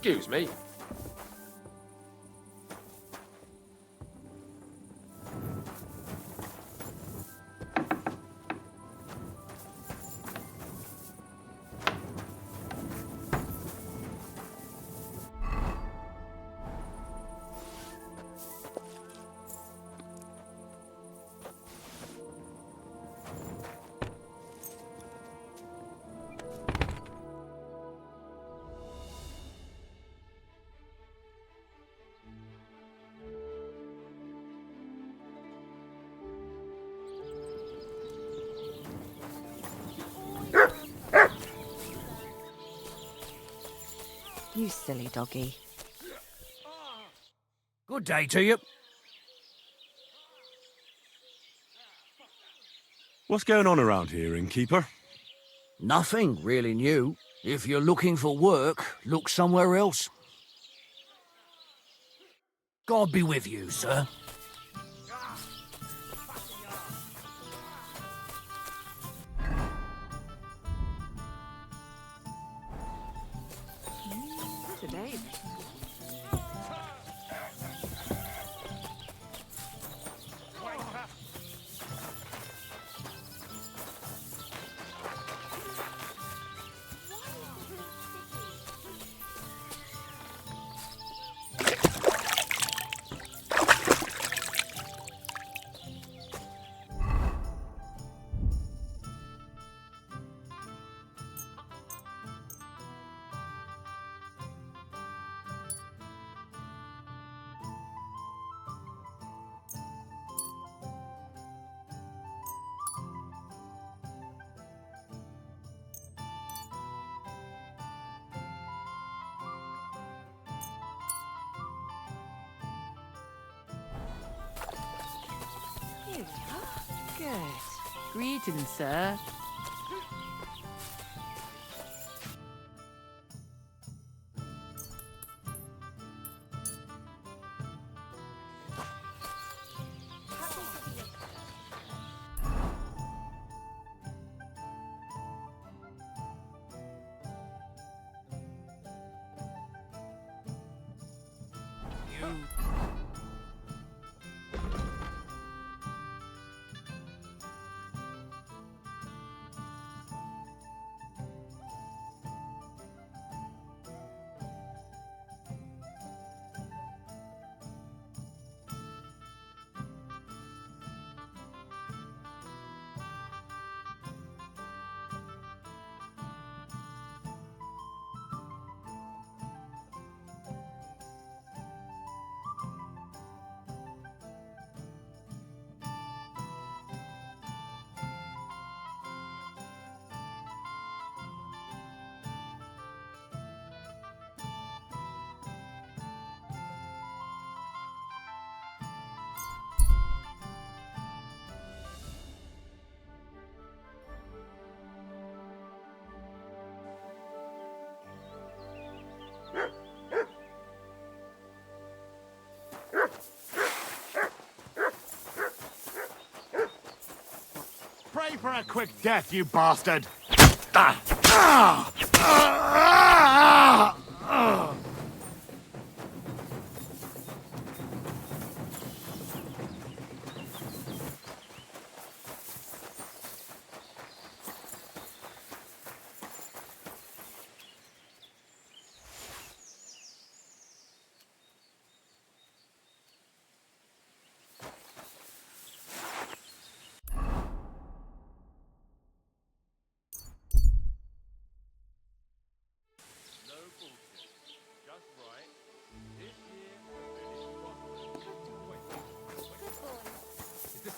Excuse me. You silly doggy. Good day to you. What's going on around here, innkeeper? Nothing really new. If you're looking for work, look somewhere else. God be with you, sir. Today. Here we are. Good. Greetings, sir. Pray for a quick death, you bastard!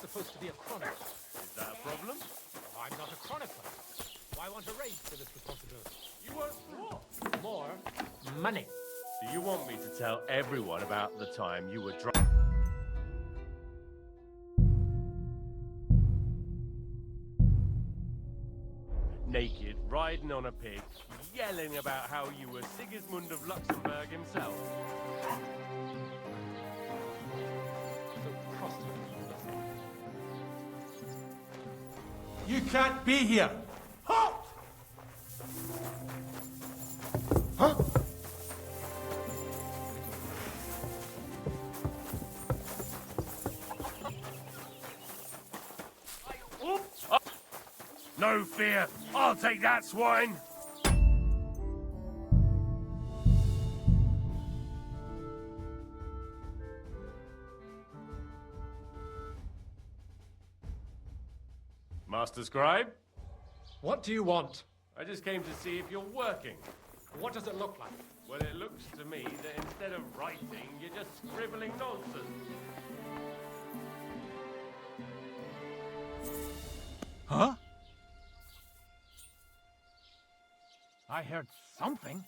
Supposed to be a chronicle. Is that a problem? I'm not a chronicler. Why want a raise for this responsibility? You want what? More money. Do you want me to tell everyone about the time you were drunk? Naked, riding on a pig, yelling about how you were Sigismund of Luxembourg himself? So prostitute. You can't be here! Halt! Huh? No fear. I'll take that, swine. Master Scribe? What do you want? I just came to see if you're working. What does it look like? Well, it looks to me that instead of writing, you're just scribbling nonsense. Huh? I heard something.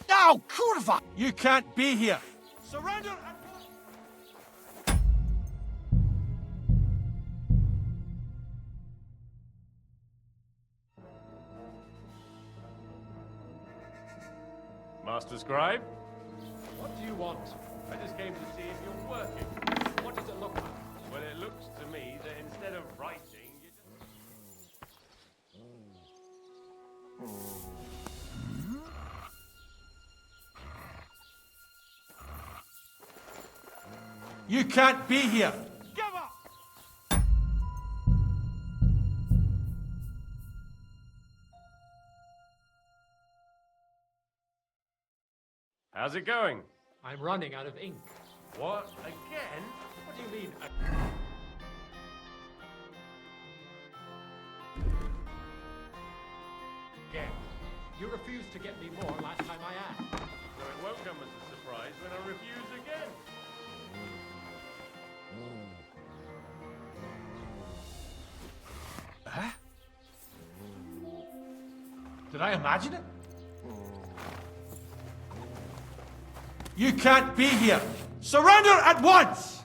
No, curva! You can't be here. Surrender at once! Master Scribe? What do you want? I just came to see if you're working. What does it look like? Well, it looks to me that instead of writing, you're just... You can't be here. Give up! How's it going? I'm running out of ink. What? Again? What do you mean? Again. You refused to get me more last time I asked. So it won't come as a surprise when I refuse again. Huh? Did I imagine it? You can't be here. Surrender at once!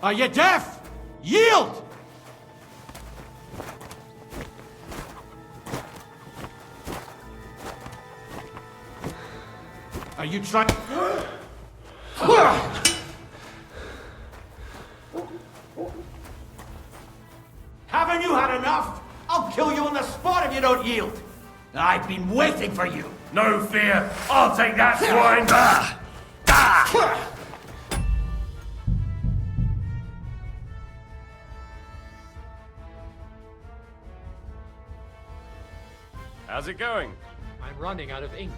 Are you deaf? Yield! Are you trying... Haven't you had enough? I'll kill you on the spot if you don't yield. I've been waiting for you. No fear. I'll take that, swine. How's it going? I'm running out of ink.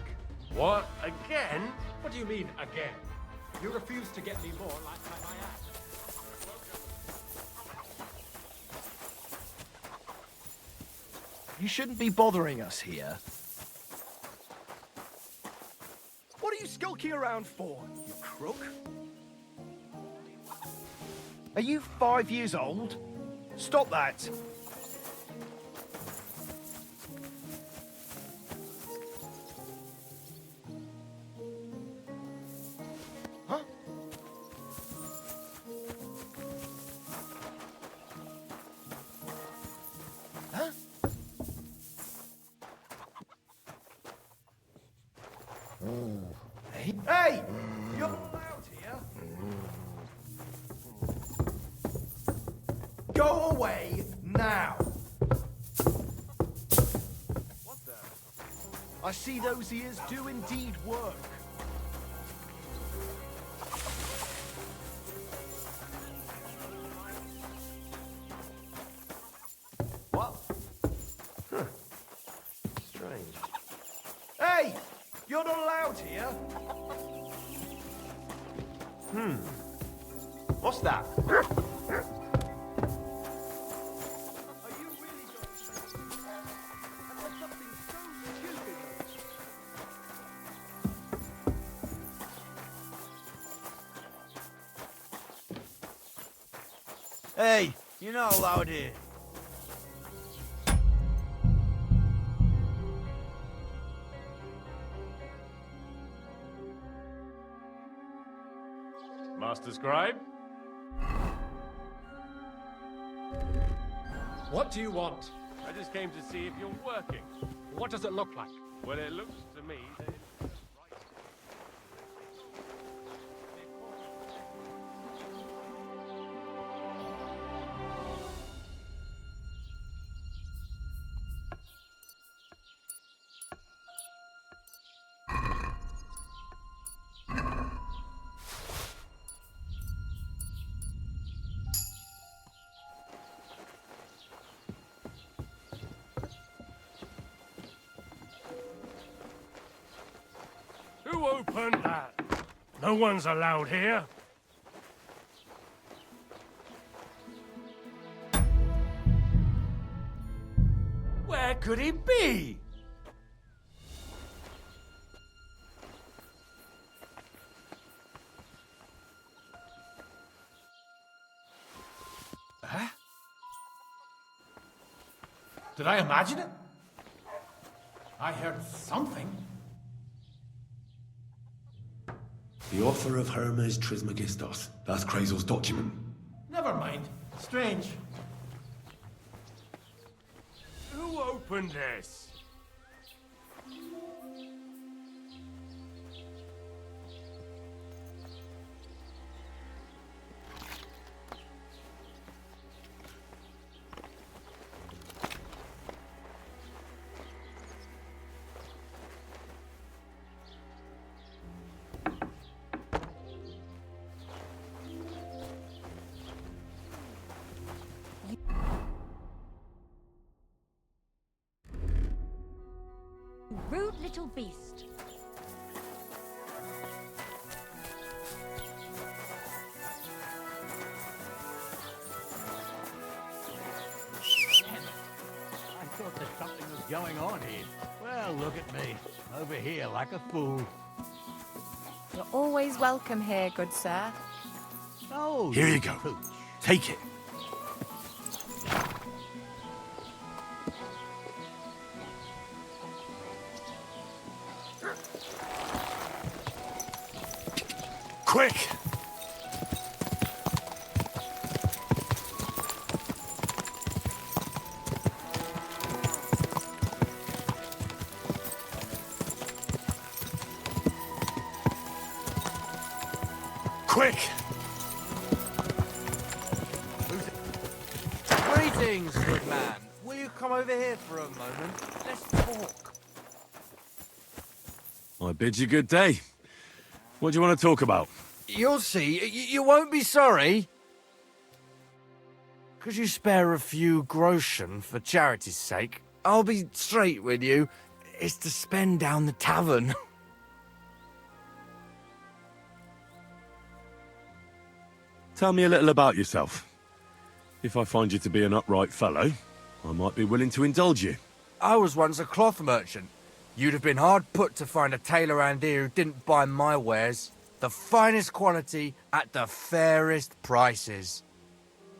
What? Again? What do you mean, again? You refused to get me more last time I asked. You shouldn't be bothering us here. What are you skulking around for, you crook? Are you 5 years old? Stop that! Huh? Huh? Hey! You're out here! Go away now! What the? I see those ears do indeed work. What? Huh. Strange. Hey! You're not allowed here! What's that? Are you really going to... And there's something so stupid. Hey, you're not allowed here. Master Scribe? What do you want? I just came to see if you're working. What does it look like? Well, it looks to me that instead of writing... Who opened that? No one's allowed here. Where could he be? Huh? Did I imagine it? I heard something. The author of Hermes Trismegistos. That's Kreyzl's document. Never mind. Strange. Who opened this? Rude little beast. I thought that something was going on here. Well, look at me. Over here like a fool. You're always welcome here, good sir. Oh, Here you go. pooch. Take it. Quick! Quick! Greetings, good man. Will you come over here for a moment? Let's talk. I bid you good day. What do you want to talk about? You'll see. You won't be sorry. Could you spare a few groschen for charity's sake? I'll be straight with you. It's to spend down the tavern. Tell me a little about yourself. If I find you to be an upright fellow, I might be willing to indulge you. I was once a cloth merchant. You'd have been hard put to find a tailor around here who didn't buy my wares. The finest quality at the fairest prices.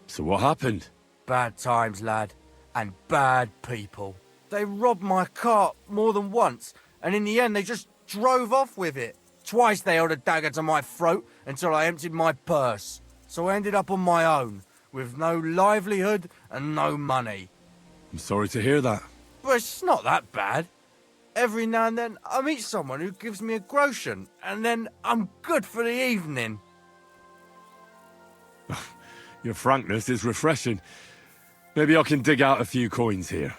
So what happened? Bad times, lad. And bad people. They robbed my cart more than once, and in the end they just drove off with it. Twice they held a dagger to my throat until I emptied my purse. So I ended up on my own, with no livelihood and no money. I'm sorry to hear that. But it's not that bad. Every now and then I meet someone who gives me a groschen, and then I'm good for the evening. Your frankness is refreshing. Maybe I can dig out a few coins here.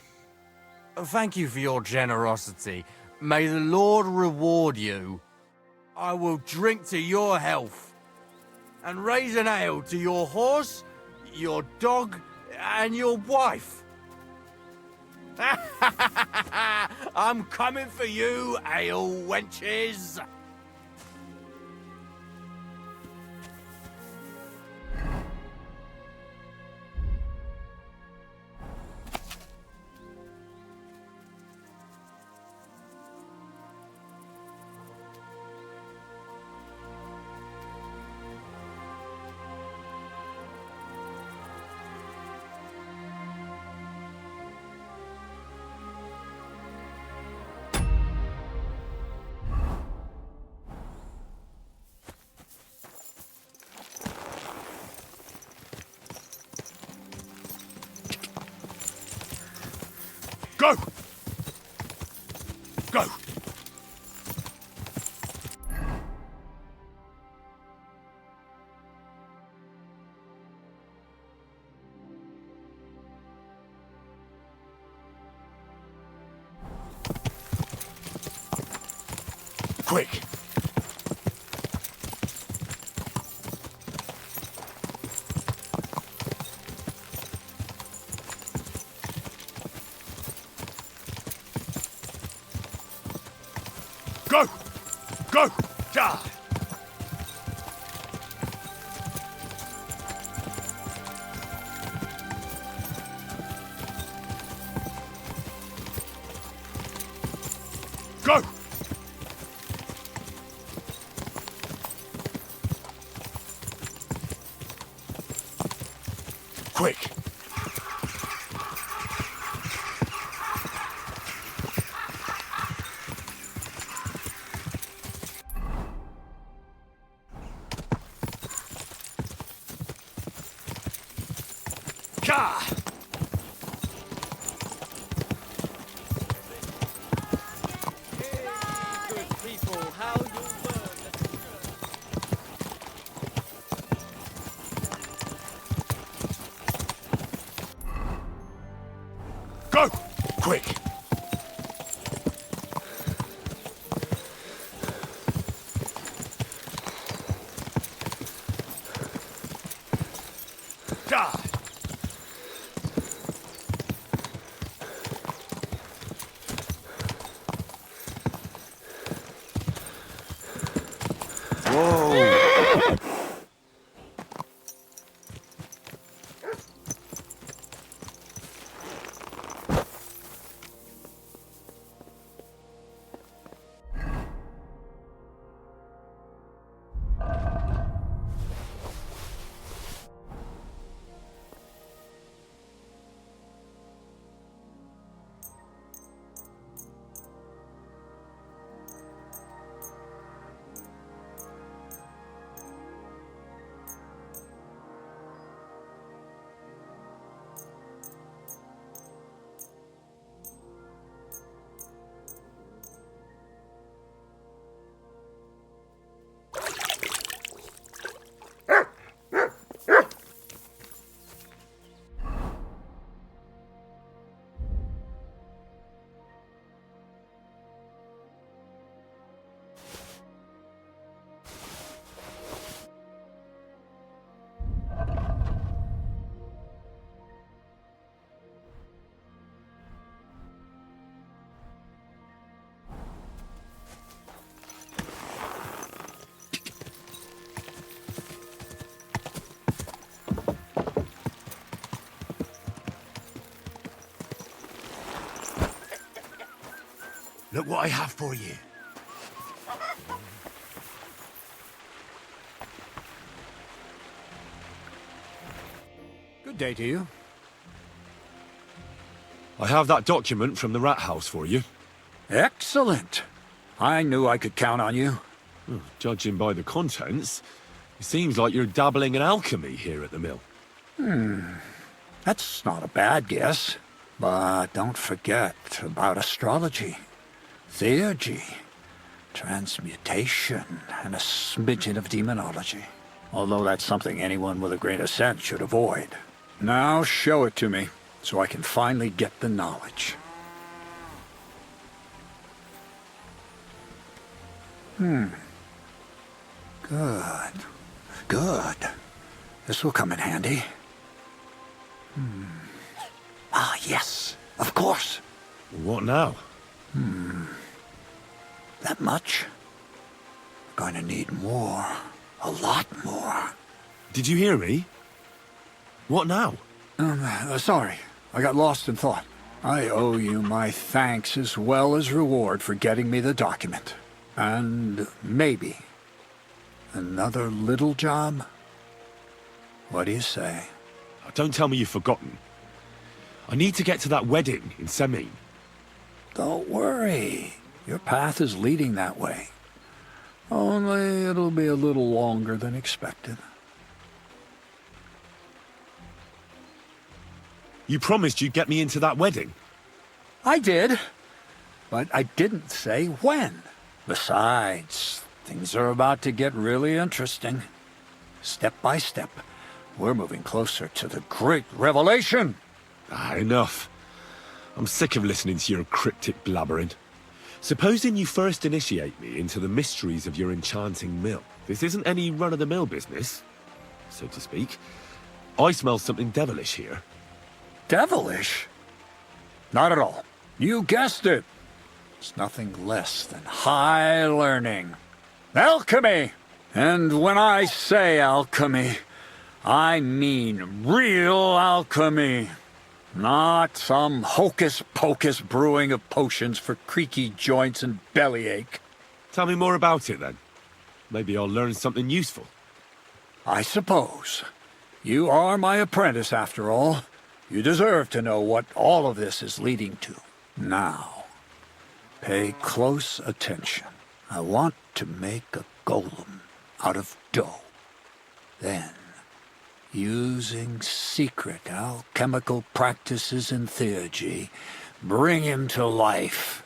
Thank you for your generosity. May the Lord reward you. I will drink to your health, and raise an ale to your horse, your dog, and your wife. I'm coming for you, ale wenches. Go! Go! Quick! Go! Go! Ja! Go! Quick! Ka! Good people, how you learn. Go! Quick! Ja! Whoa! Look what I have for you. Good day to you. I have that document from the rat house for you. Excellent. I knew I could count on you. Judging by the contents, it seems like you're dabbling in alchemy here at the mill. That's not a bad guess. But don't forget about astrology, theurgy, transmutation, and a smidgen of demonology. Although that's something anyone with a grain of sense should avoid. Now show it to me, so I can finally get the knowledge. Good. Good. This will come in handy. Ah, yes. Of course. What now? That much? Going to need more. A lot more. Did you hear me? What now? Sorry. I got lost in thought. I owe you my thanks as well as reward for getting me the document. And maybe another little job? What do you say? Don't tell me you've forgotten. I need to get to that wedding in Semin. Don't worry. Your path is leading that way. Only it'll be a little longer than expected. You promised you'd get me into that wedding. I did, but I didn't say when. Besides, things are about to get really interesting. Step by step, we're moving closer to the great revelation. Enough. I'm sick of listening to your cryptic blabbering. Supposing you first initiate me into the mysteries of your enchanting mill. This isn't any run-of-the-mill business, so to speak. I smell something devilish here. Devilish? Not at all. You guessed it. It's nothing less than high learning. Alchemy! And when I say alchemy, I mean real alchemy. Not some hocus-pocus brewing of potions for creaky joints and bellyache. Tell me more about it, then. Maybe I'll learn something useful. I suppose. You are my apprentice, after all. You deserve to know what all of this is leading to. Now, pay close attention. I want to make a golem out of dough. Then, using secret alchemical practices and theurgy, bring him to life.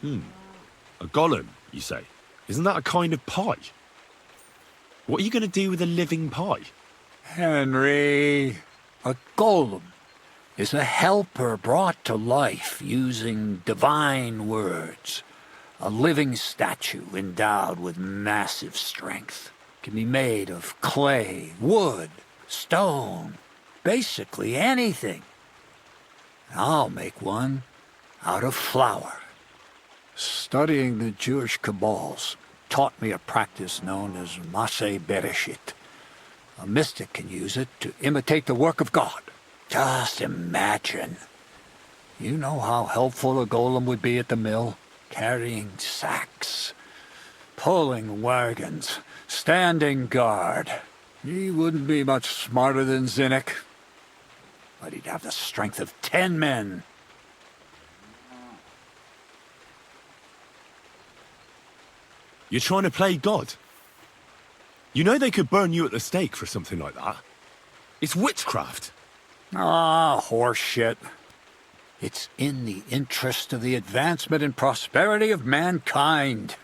A golem, you say? Isn't that a kind of pie? What are you going to do with a living pie? Henry, a golem is a helper brought to life using divine words. A living statue endowed with massive strength. Can be made of clay, wood, stone, basically anything. I'll make one out of flour. Studying the Jewish Kabbals taught me a practice known as Maseh Bereshit. A mystic can use it to imitate the work of God. Just imagine. You know how helpful a golem would be at the mill? Carrying sacks, pulling wagons, standing guard. He wouldn't be much smarter than Zinnik, but he'd have the strength of 10 men. You're trying to play God? You know they could burn you at the stake for something like that. It's witchcraft. Ah, horse shit. It's in the interest of the advancement and prosperity of mankind.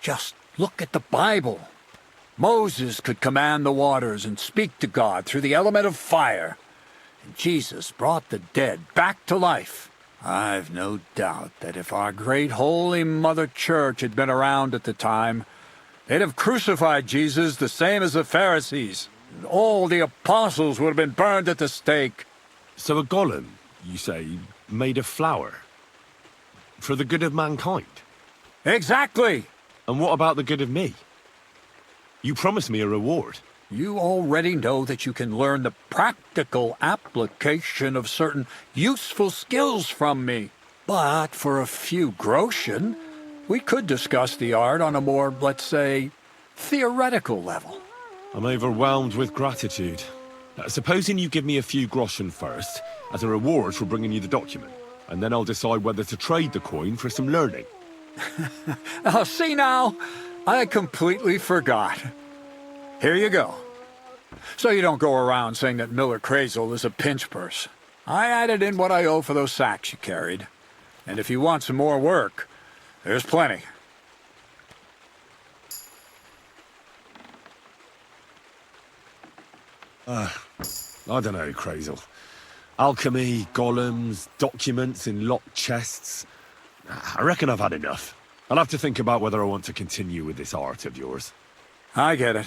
Just look at the Bible. Moses could command the waters and speak to God through the element of fire. And Jesus brought the dead back to life. I've no doubt that if our great holy Mother Church had been around at the time, they'd have crucified Jesus the same as the Pharisees. And all the apostles would have been burned at the stake. So a golem, you say, made of flour? For the good of mankind? Exactly! And what about the good of me? You promised me a reward. You already know that you can learn the practical application of certain useful skills from me. But for a few groschen, we could discuss the art on a more, let's say, theoretical level. I'm overwhelmed with gratitude. Supposing you give me a few groschen first, as a reward for bringing you the document, and then I'll decide whether to trade the coin for some learning. Oh, see now? I completely forgot. Here you go. So you don't go around saying that Miller Kreyzl is a pinch purse. I added in what I owe for those sacks you carried. And if you want some more work, there's plenty. I don't know, Kreyzl. Alchemy, golems, documents in locked chests. I reckon I've had enough. I'll have to think about whether I want to continue with this art of yours. I get it.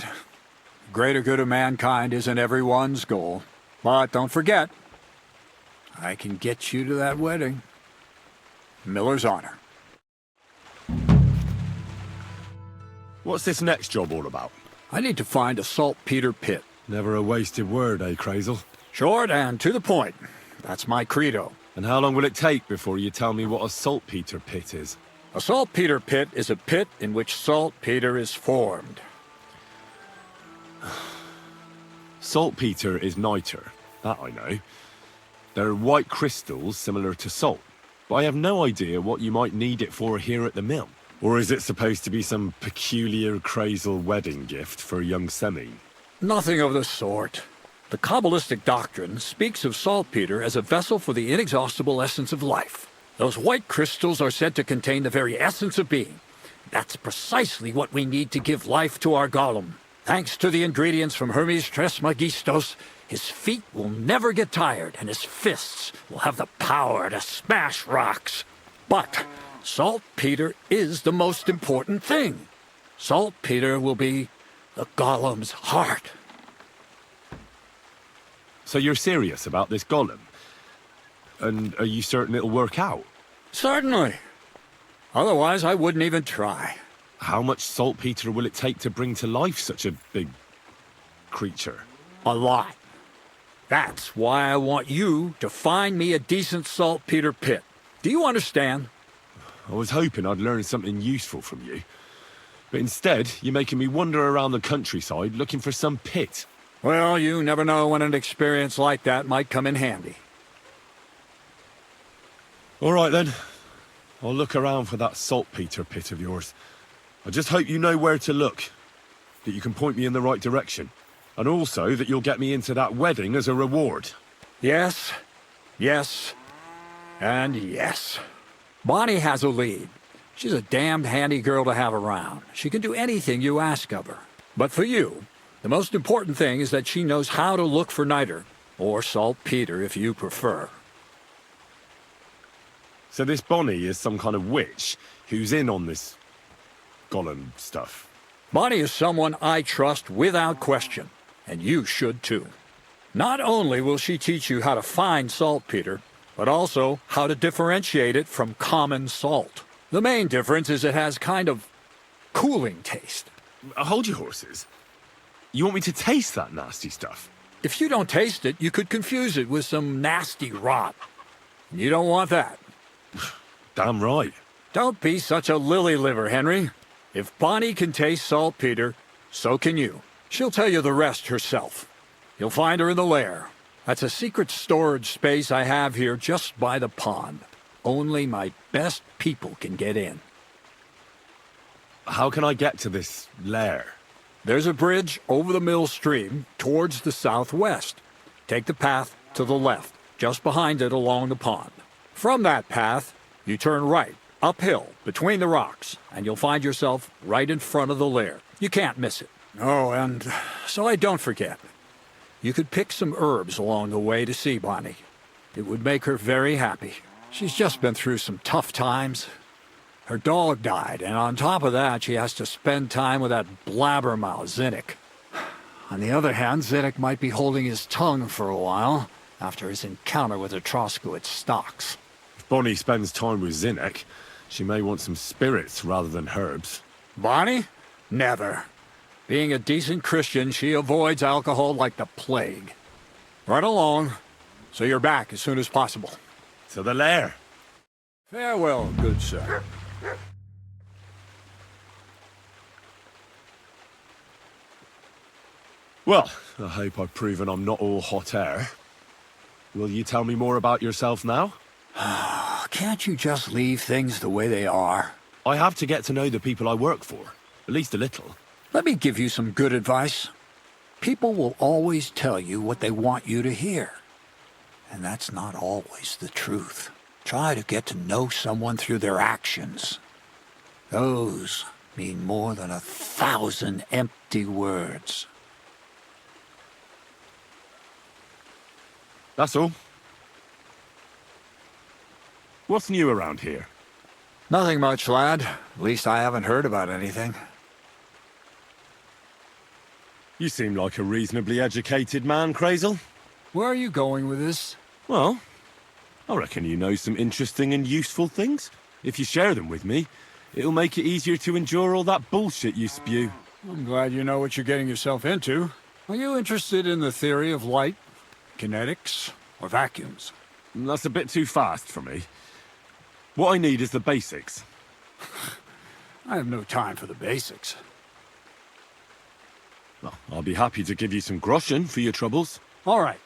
Greater good of mankind isn't everyone's goal. But don't forget, I can get you to that wedding. Miller's honor. What's this next job all about? I need to find a saltpeter pit. Never a wasted word, eh, Kreyzl? Short and to the point. That's my credo. And how long will it take before you tell me what a saltpeter pit is? A saltpeter pit is a pit in which saltpeter is formed. Saltpeter is niter, that I know. They're white crystals similar to salt, but I have no idea what you might need it for here at the mill. Or is it supposed to be some peculiar Kreyzl wedding gift for young Semi? Nothing of the sort. The Kabbalistic doctrine speaks of saltpeter as a vessel for the inexhaustible essence of life. Those white crystals are said to contain the very essence of being. That's precisely what we need to give life to our golem. Thanks to the ingredients from Hermes Trismegistos, his feet will never get tired and his fists will have the power to smash rocks. But saltpeter is the most important thing. Saltpeter will be the golem's heart. So you're serious about this golem? And are you certain it'll work out? Certainly. Otherwise, I wouldn't even try. How much saltpeter will it take to bring to life such a big creature? A lot. That's why I want you to find me a decent saltpeter pit. Do you understand? I was hoping I'd learn something useful from you. But instead, you're making me wander around the countryside looking for some pit. Well, you never know when an experience like that might come in handy. All right, then. I'll look around for that saltpeter pit of yours. I just hope you know where to look, that you can point me in the right direction, and also that you'll get me into that wedding as a reward. Yes, yes, and yes. Bonnie has a lead. She's a damned handy girl to have around. She can do anything you ask of her. But for you, the most important thing is that she knows how to look for niter, or saltpeter if you prefer. So this Bonnie is some kind of witch who's in on this golem stuff. Bonnie is someone I trust without question, and you should too. Not only will she teach you how to find saltpeter, but also how to differentiate it from common salt. The main difference is it has kind of cooling taste. Hold your horses. You want me to taste that nasty stuff? If you don't taste it, you could confuse it with some nasty rot. You don't want that. Damn right. Don't be such a lily-liver, Henry. If Bonnie can taste saltpeter, so can you. She'll tell you the rest herself. You'll find her in the lair. That's a secret storage space I have here just by the pond. Only my best people can get in. How can I get to this lair? There's a bridge over the mill stream towards the southwest. Take the path to the left, just behind it along the pond. From that path, you turn right, uphill, between the rocks, and you'll find yourself right in front of the lair. You can't miss it. Oh, and so I don't forget. You could pick some herbs along the way to see Bonnie. It would make her very happy. She's just been through some tough times. Her dog died, and on top of that, she has to spend time with that blabbermouth, Zinnik. On the other hand, Zinnik might be holding his tongue for a while after his encounter with the Troskowitz stocks. If Bonnie spends time with Zinnik, she may want some spirits rather than herbs. Bonnie? Never. Being a decent Christian, she avoids alcohol like the plague. Run along, so you're back as soon as possible. To the lair. Farewell, good sir. Well, I hope I've proven I'm not all hot air. Will you tell me more about yourself now? Can't you just leave things the way they are? I have to get to know the people I work for, at least a little. Let me give you some good advice. People will always tell you what they want you to hear. And that's not always the truth. Try to get to know someone through their actions. Those mean more than 1,000 empty words. That's all. What's new around here? Nothing much, lad. At least I haven't heard about anything. You seem like a reasonably educated man, Kreyzl. Where are you going with this? Well, I reckon you know some interesting and useful things. If you share them with me, it'll make it easier to endure all that bullshit you spew. I'm glad you know what you're getting yourself into. Are you interested in the theory of light, kinetics, or vacuums? That's a bit too fast for me. What I need is the basics. I have no time for the basics. Well, I'll be happy to give you some groschen for your troubles. All right.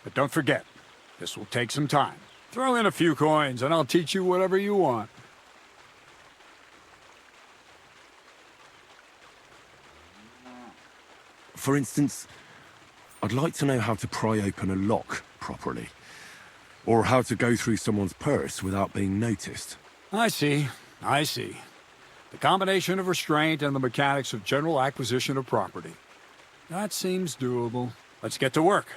But don't forget, this will take some time. Throw in a few coins and I'll teach you whatever you want. For instance, I'd like to know how to pry open a lock properly. Or how to go through someone's purse without being noticed. I see. The combination of restraint and the mechanics of general acquisition of property. That seems doable. Let's get to work.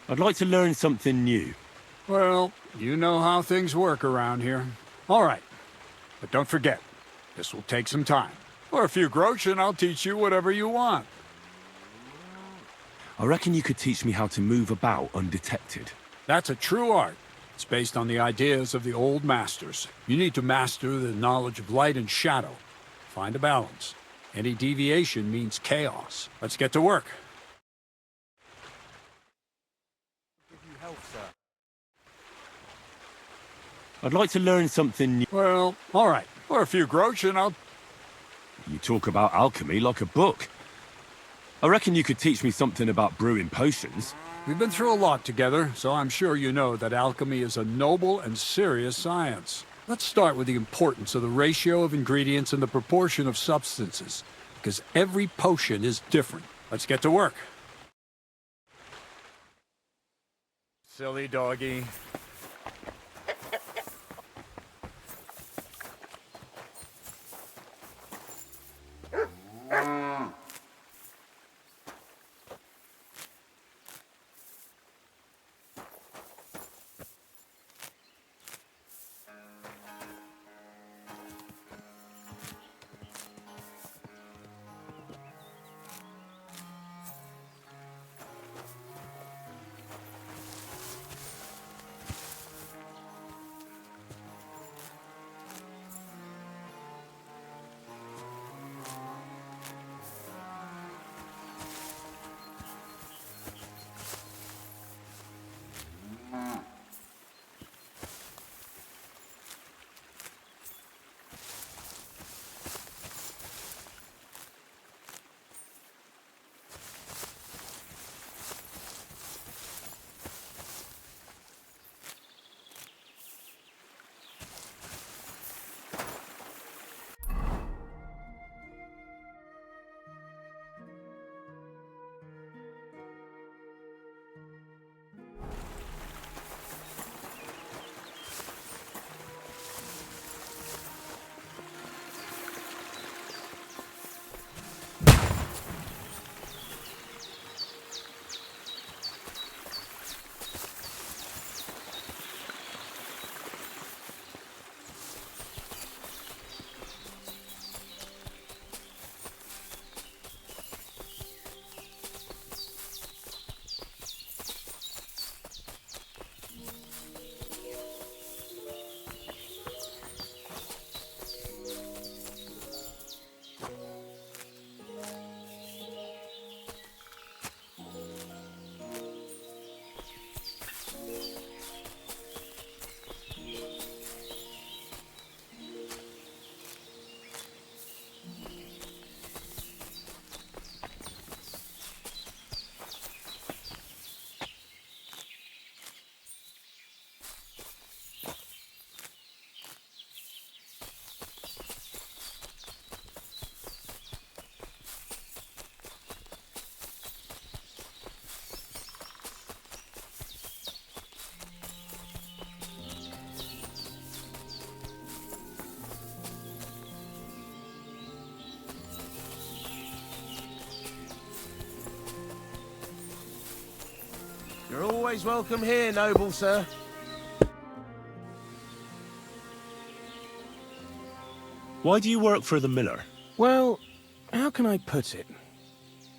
I'd like to learn something new. Well, you know how things work around here. All right. But don't forget, this will take some time. For a few groschen, and I'll teach you whatever you want. I reckon you could teach me how to move about undetected. That's a true art. It's based on the ideas of the old masters. You need to master the knowledge of light and shadow. Find a balance. Any deviation means chaos. Let's get to work. I'd like to learn something new. Well, all right. For a few groschen, and I'll... You talk about alchemy like a book. I reckon you could teach me something about brewing potions. We've been through a lot together, so I'm sure you know that alchemy is a noble and serious science. Let's start with the importance of the ratio of ingredients and the proportion of substances, because every potion is different. Let's get to work. Silly doggy. You're always welcome here, noble sir. Why do you work for the miller? Well, how can I put it?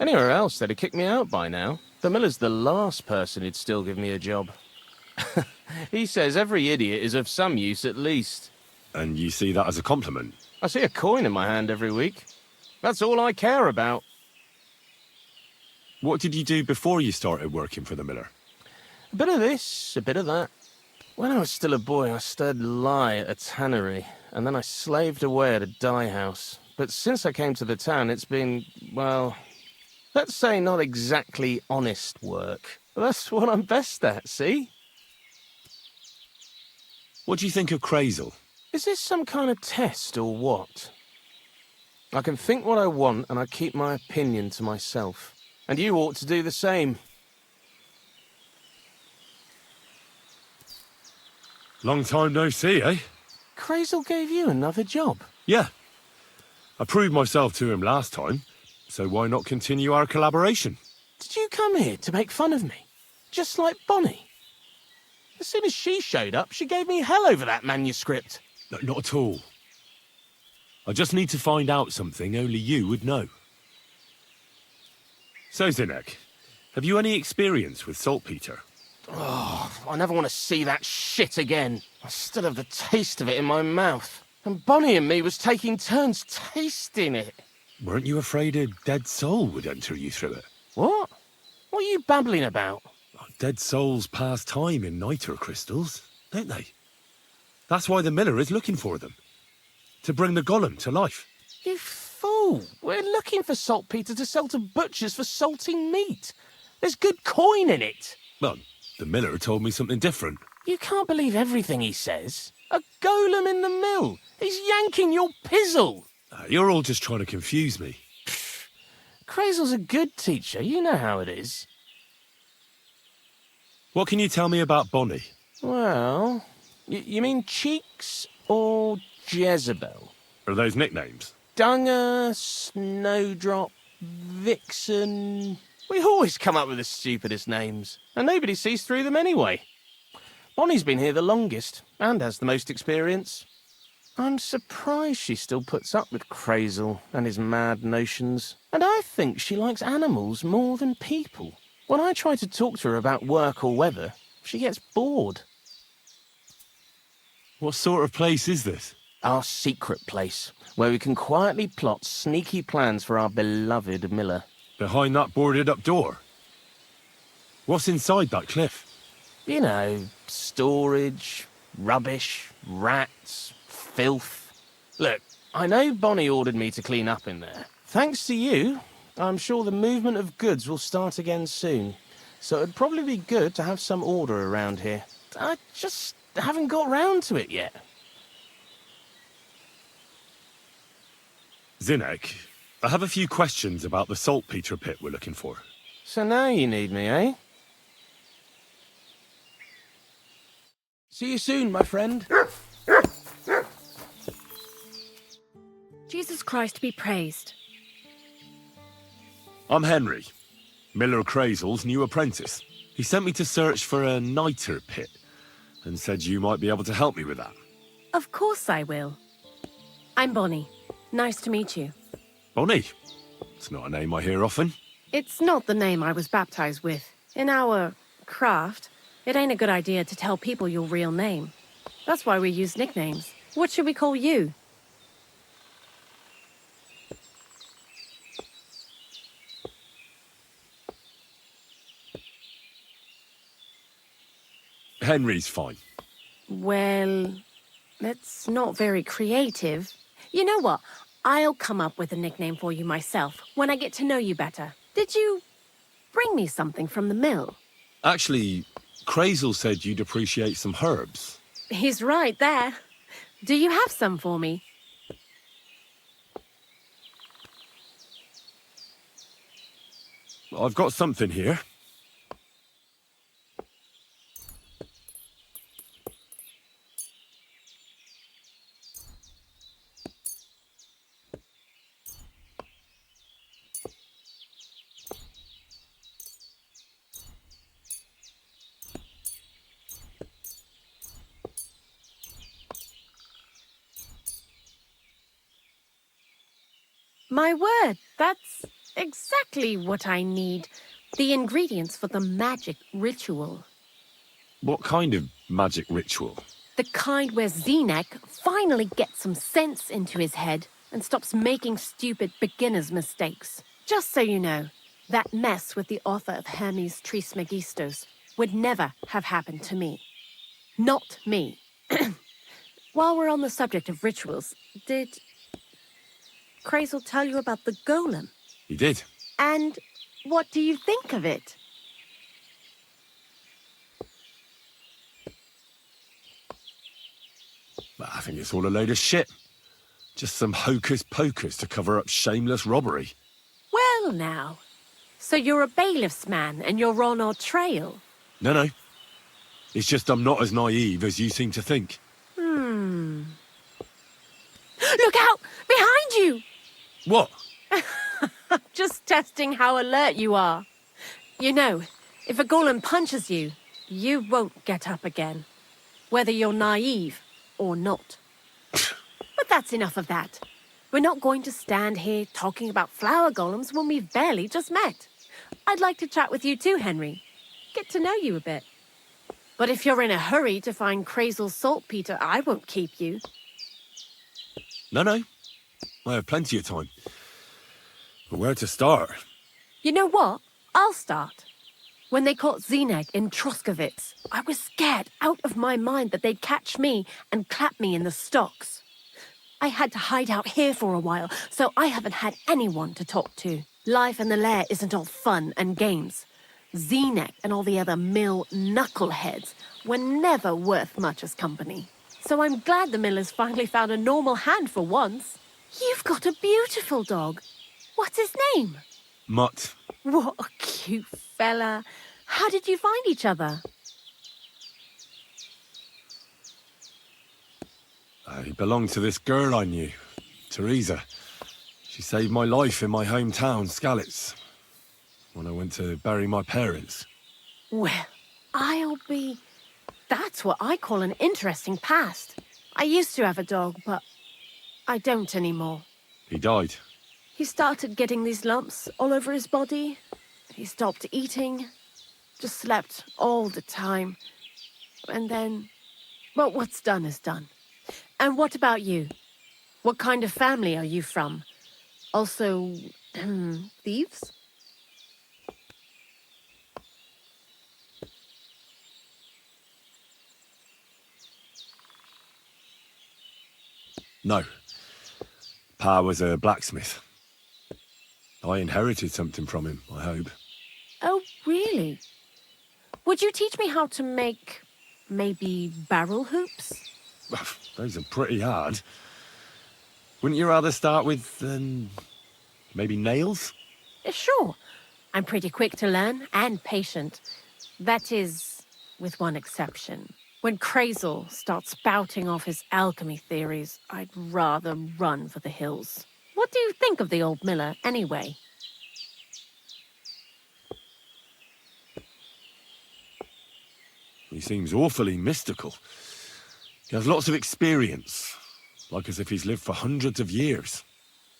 Anywhere else, they'd have kicked me out by now. The miller's the last person who'd still give me a job. He says every idiot is of some use at least. And you see that as a compliment? I see a coin in my hand every week. That's all I care about. What did you do before you started working for the miller? A bit of this, a bit of that. When I was still a boy, I stirred lye at a tannery, and then I slaved away at a dye house. But since I came to the town, it's been, well, let's say not exactly honest work. That's what I'm best at, see? What do you think of Kreyzl? Is this some kind of test or what? I can think what I want, and I keep my opinion to myself. And you ought to do the same. Long time no see, eh? Kreyzl gave you another job. Yeah. I proved myself to him last time, so why not continue our collaboration? Did you come here to make fun of me? Just like Bonnie? As soon as she showed up, she gave me hell over that manuscript. No, not at all. I just need to find out something only you would know. So, Zinek, have you any experience with saltpeter? Oh, I never want to see that shit again. I still have the taste of it in my mouth. And Bonnie and me was taking turns tasting it. Weren't you afraid a dead soul would enter you through it? What? What are you babbling about? Dead souls pass time in niter crystals, don't they? That's why the miller is looking for them. To bring the golem to life. You fool! We're looking for saltpeter to sell to butchers for salting meat. There's good coin in it. Well, the miller told me something different. You can't believe everything he says. A golem in the mill. He's yanking your pizzle. You're all just trying to confuse me. Kreyzl's a good teacher. You know how it is. What can you tell me about Bonnie? Well, you mean Cheeks or Jezebel? Are those nicknames? Dunger, Snowdrop, Vixen... We always come up with the stupidest names, and nobody sees through them anyway. Bonnie's been here the longest, and has the most experience. I'm surprised she still puts up with Kreyzl and his mad notions. And I think she likes animals more than people. When I try to talk to her about work or weather, she gets bored. What sort of place is this? Our secret place, where we can quietly plot sneaky plans for our beloved miller. Behind that boarded-up door? What's inside that cliff? You know, storage, rubbish, rats, filth. Look, I know Bonnie ordered me to clean up in there. Thanks to you, I'm sure the movement of goods will start again soon. So it'd probably be good to have some order around here. I just haven't got round to it yet. Zinek, I have a few questions about the saltpeter pit we're looking for. So now you need me, eh? See you soon, my friend. Jesus Christ be praised. I'm Henry, Miller Kreyzl's new apprentice. He sent me to search for a niter pit and said you might be able to help me with that. Of course I will. I'm Bonnie. Nice to meet you. Bonnie? It's not a name I hear often. It's not the name I was baptized with. In our craft, it ain't a good idea to tell people your real name. That's why we use nicknames. What should we call you? Henry's fine. Well, that's not very creative. You know what? I'll come up with a nickname for you myself when I get to know you better. Did you bring me something from the mill? Actually, Kreyzl said you'd appreciate some herbs. He's right there. Do you have some for me? I've got something here. My word, that's exactly what I need. The ingredients for the magic ritual. What kind of magic ritual? The kind where Zinek finally gets some sense into his head and stops making stupid beginner's mistakes. Just so you know, that mess with the author of Hermes Trismegistos would never have happened to me. Not me. While we're on the subject of rituals, did Kreyzl tell you about the golem? He did. And what do you think of it? I think it's all a load of shit. Just some hocus-pocus to cover up shameless robbery. Well now, so you're a bailiff's man and you're on our trail? No. It's just I'm not as naive as you seem to think. Look out! Behind you! What? Just testing how alert you are. You know, if a golem punches you, you won't get up again. Whether you're naive or not. But that's enough of that. We're not going to stand here talking about flower golems when we've barely just met. I'd like to chat with you too, Henry. Get to know you a bit. But if you're in a hurry to find Kreyzl's saltpeter, I won't keep you. No. I have plenty of time. But where to start? You know what? I'll start. When they caught Zinek in Troskowitz, I was scared out of my mind that they'd catch me and clap me in the stocks. I had to hide out here for a while, so I haven't had anyone to talk to. Life in the lair isn't all fun and games. Zinek and all the other mill knuckleheads were never worth much as company. So I'm glad the miller's finally found a normal hand for once. You've got a beautiful dog. What's his name? Mutt. What a cute fella. How did you find each other? He belonged to this girl I knew, Teresa. She saved my life in my hometown, Skalitz, when I went to bury my parents. Well, That's what I call an interesting past. I used to have a dog, but I don't anymore. He died. He started getting these lumps all over his body. He stopped eating, just slept all the time. And then, well, what's done is done. And what about you? What kind of family are you from? Also, thieves? No. Pa was a blacksmith. I inherited something from him, I hope. Oh, really? Would you teach me how to make, maybe, barrel hoops? Those are pretty hard. Wouldn't you rather start with, maybe nails? Sure. I'm pretty quick to learn and patient. That is, with one exception. When Kreyzl starts spouting off his alchemy theories, I'd rather run for the hills. What do you think of the old miller, anyway? He seems awfully mystical. He has lots of experience, like as if he's lived for hundreds of years.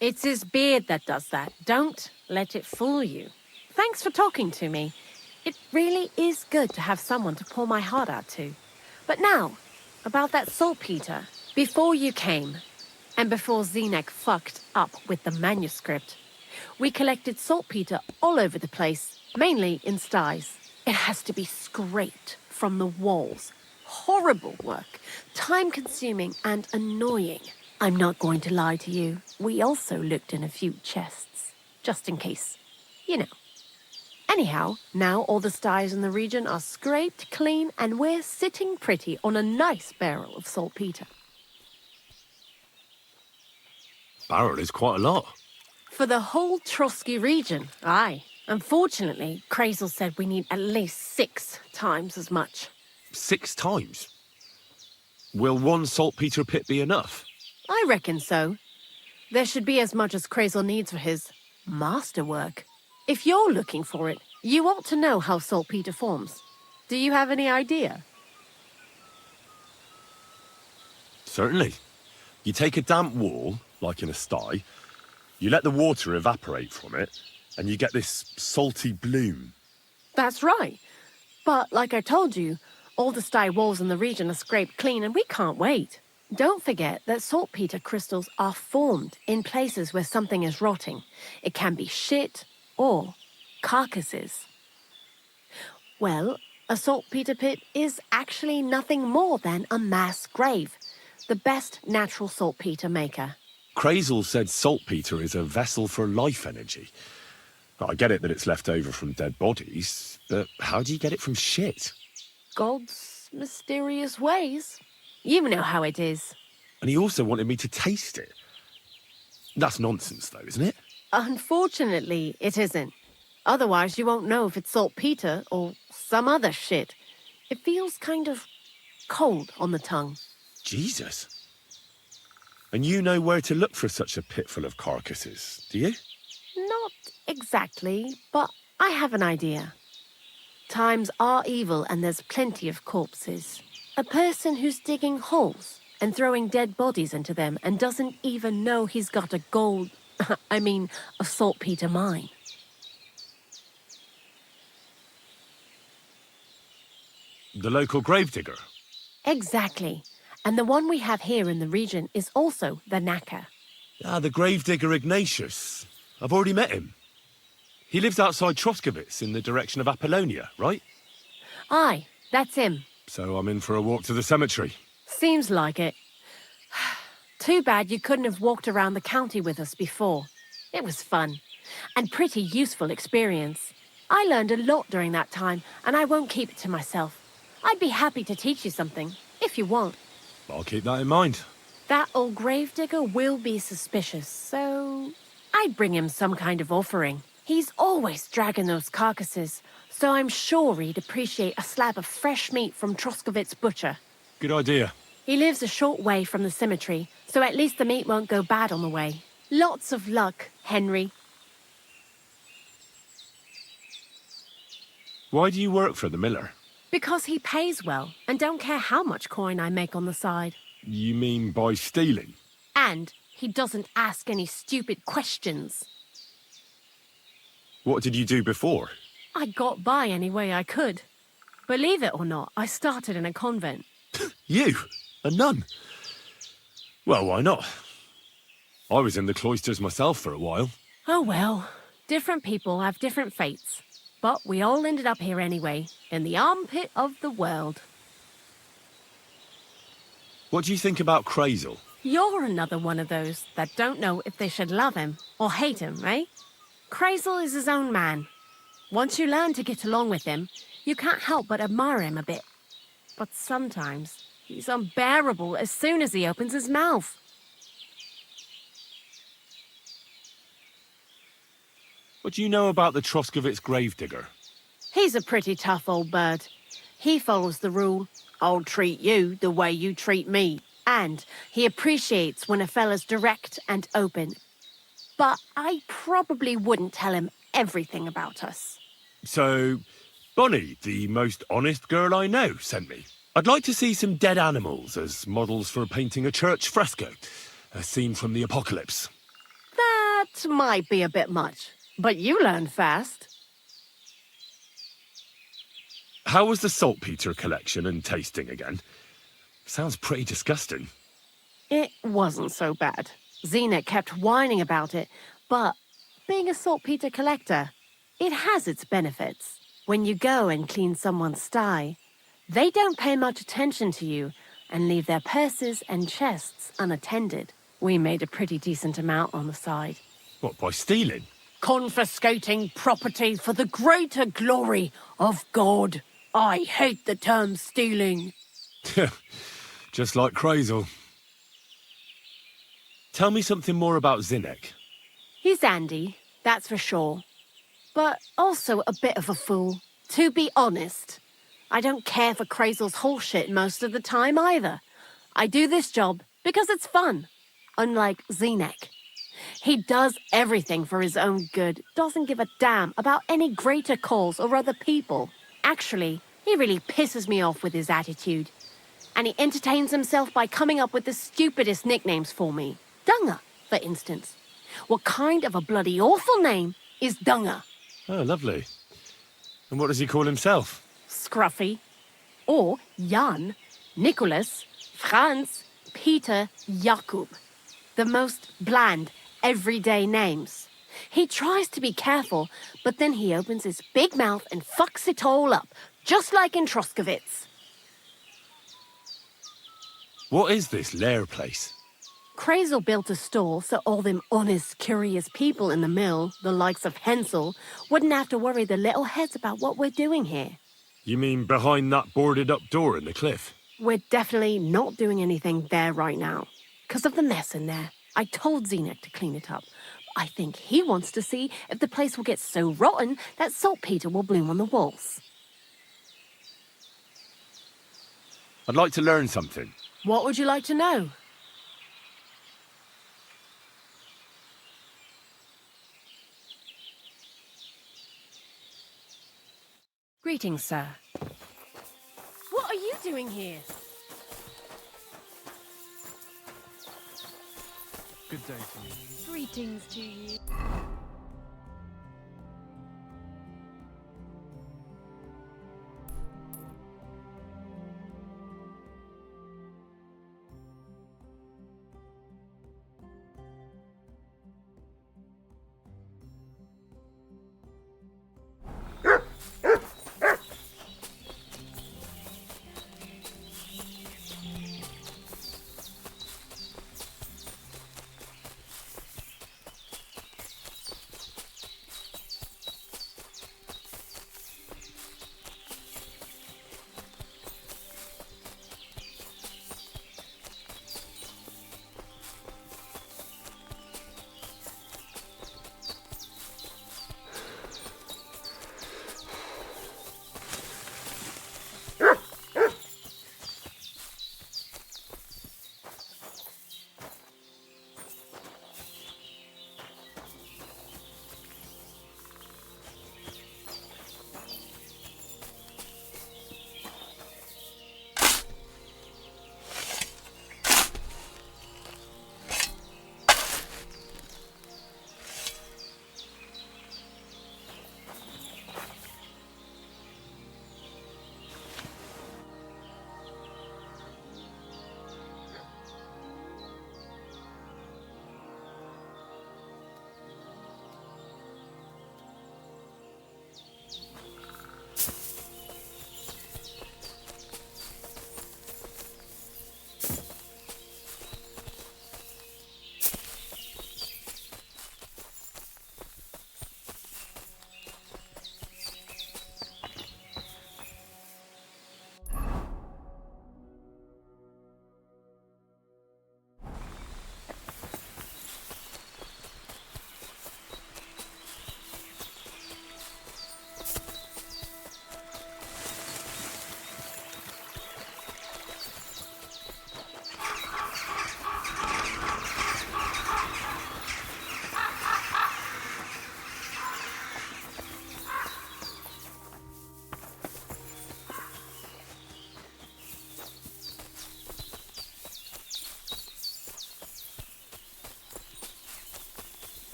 It's his beard that does that. Don't let it fool you. Thanks for talking to me. It really is good to have someone to pour my heart out to. But now, about that saltpeter. Before you came, and before Zinek fucked up with the manuscript, we collected saltpeter all over the place, mainly in sties. It has to be scraped from the walls. Horrible work, time-consuming and annoying. I'm not going to lie to you. We also looked in a few chests, just in case. You know. Anyhow, now all the sties in the region are scraped clean and we're sitting pretty on a nice barrel of saltpeter. Barrel is quite a lot. For the whole Trotsky region, aye. Unfortunately, Kreyzl said we need at least 6 times as much. 6 times? Will one saltpeter pit be enough? I reckon so. There should be as much as Kreyzl needs for his masterwork. If you're looking for it, you ought to know how saltpeter forms. Do you have any idea? Certainly. You take a damp wall, like in a sty, you let the water evaporate from it, and you get this salty bloom. That's right. But like I told you, all the sty walls in the region are scraped clean and we can't wait. Don't forget that saltpeter crystals are formed in places where something is rotting. It can be shit or carcasses. Well, a saltpeter pit is actually nothing more than a mass grave. The best natural saltpeter maker. Kreyzl said saltpeter is a vessel for life energy. I get it that it's left over from dead bodies, but how do you get it from shit? God's mysterious ways. You know how it is. And he also wanted me to taste it. That's nonsense, though, isn't it? Unfortunately, it isn't. Otherwise, you won't know if it's saltpeter or some other shit. It feels kind of cold on the tongue. Jesus. And you know where to look for such a pit full of carcasses, do you? Not exactly, but I have an idea. Times are evil and there's plenty of corpses. A person who's digging holes and throwing dead bodies into them and doesn't even know he's got a a saltpeter mine. The local gravedigger? Exactly. And the one we have here in the region is also the knacker. Ah, the gravedigger Ignatius. I've already met him. He lives outside Troskowitz in the direction of Apollonia, right? Aye, that's him. So I'm in for a walk to the cemetery. Seems like it. Too bad you couldn't have walked around the county with us before. It was fun, and pretty useful experience. I learned a lot during that time, and I won't keep it to myself. I'd be happy to teach you something, if you want. I'll keep that in mind. That old gravedigger will be suspicious, so I'd bring him some kind of offering. He's always dragging those carcasses, so I'm sure he'd appreciate a slab of fresh meat from Troskowitz butcher. Good idea. He lives a short way from the cemetery, so at least the meat won't go bad on the way. Lots of luck, Henry. Why do you work for the miller? Because he pays well, and don't care how much coin I make on the side. You mean by stealing? And he doesn't ask any stupid questions. What did you do before? I got by any way I could. Believe it or not, I started in a convent. You? A nun? Well, why not? I was in the cloisters myself for a while. Oh well, different people have different fates. But we all ended up here anyway, in the armpit of the world. What do you think about Kreyzl? You're another one of those that don't know if they should love him or hate him, eh? Kreyzl is his own man. Once you learn to get along with him, you can't help but admire him a bit. But sometimes, he's unbearable as soon as he opens his mouth. What do you know about the Troskowitz gravedigger? He's a pretty tough old bird. He follows the rule, I'll treat you the way you treat me. And he appreciates when a fella's direct and open. But I probably wouldn't tell him everything about us. So, Bonnie, the most honest girl I know, sent me. I'd like to see some dead animals as models for painting a church fresco. A scene from the apocalypse. That might be a bit much, but you learn fast. How was the saltpeter collection and tasting again? Sounds pretty disgusting. It wasn't so bad. Zenek kept whining about it, but being a saltpeter collector, it has its benefits. When you go and clean someone's sty, they don't pay much attention to you and leave their purses and chests unattended. We made a pretty decent amount on the side. What, by stealing? Confiscating property for the greater glory of God. I hate the term stealing. Just like Kreyzl. Tell me something more about Zinek. He's Andy, that's for sure. But also a bit of a fool. To be honest, I don't care for Kreyzl's horseshit most of the time either. I do this job because it's fun, unlike Zenek. He does everything for his own good, doesn't give a damn about any greater cause or other people. Actually, he really pisses me off with his attitude. And he entertains himself by coming up with the stupidest nicknames for me. Dunger, for instance. What kind of a bloody awful name is Dunger? Oh, lovely. And what does he call himself? Scruffy. Or Jan, Nicholas, Franz, Peter, Jakub. The most bland, everyday names. He tries to be careful, but then he opens his big mouth and fucks it all up, just like in Troskowitz. What is this lair place? Kreyzl built a store so all them honest, curious people in the mill, the likes of Hensel, wouldn't have to worry their little heads about what we're doing here. You mean behind that boarded-up door in the cliff? We're definitely not doing anything there right now, because of the mess in there. I told Zenek to clean it up. I think he wants to see if the place will get so rotten that saltpeter will bloom on the walls. I'd like to learn something. What would you like to know? Greetings, sir. What are you doing here? Good day to you. Greetings to you.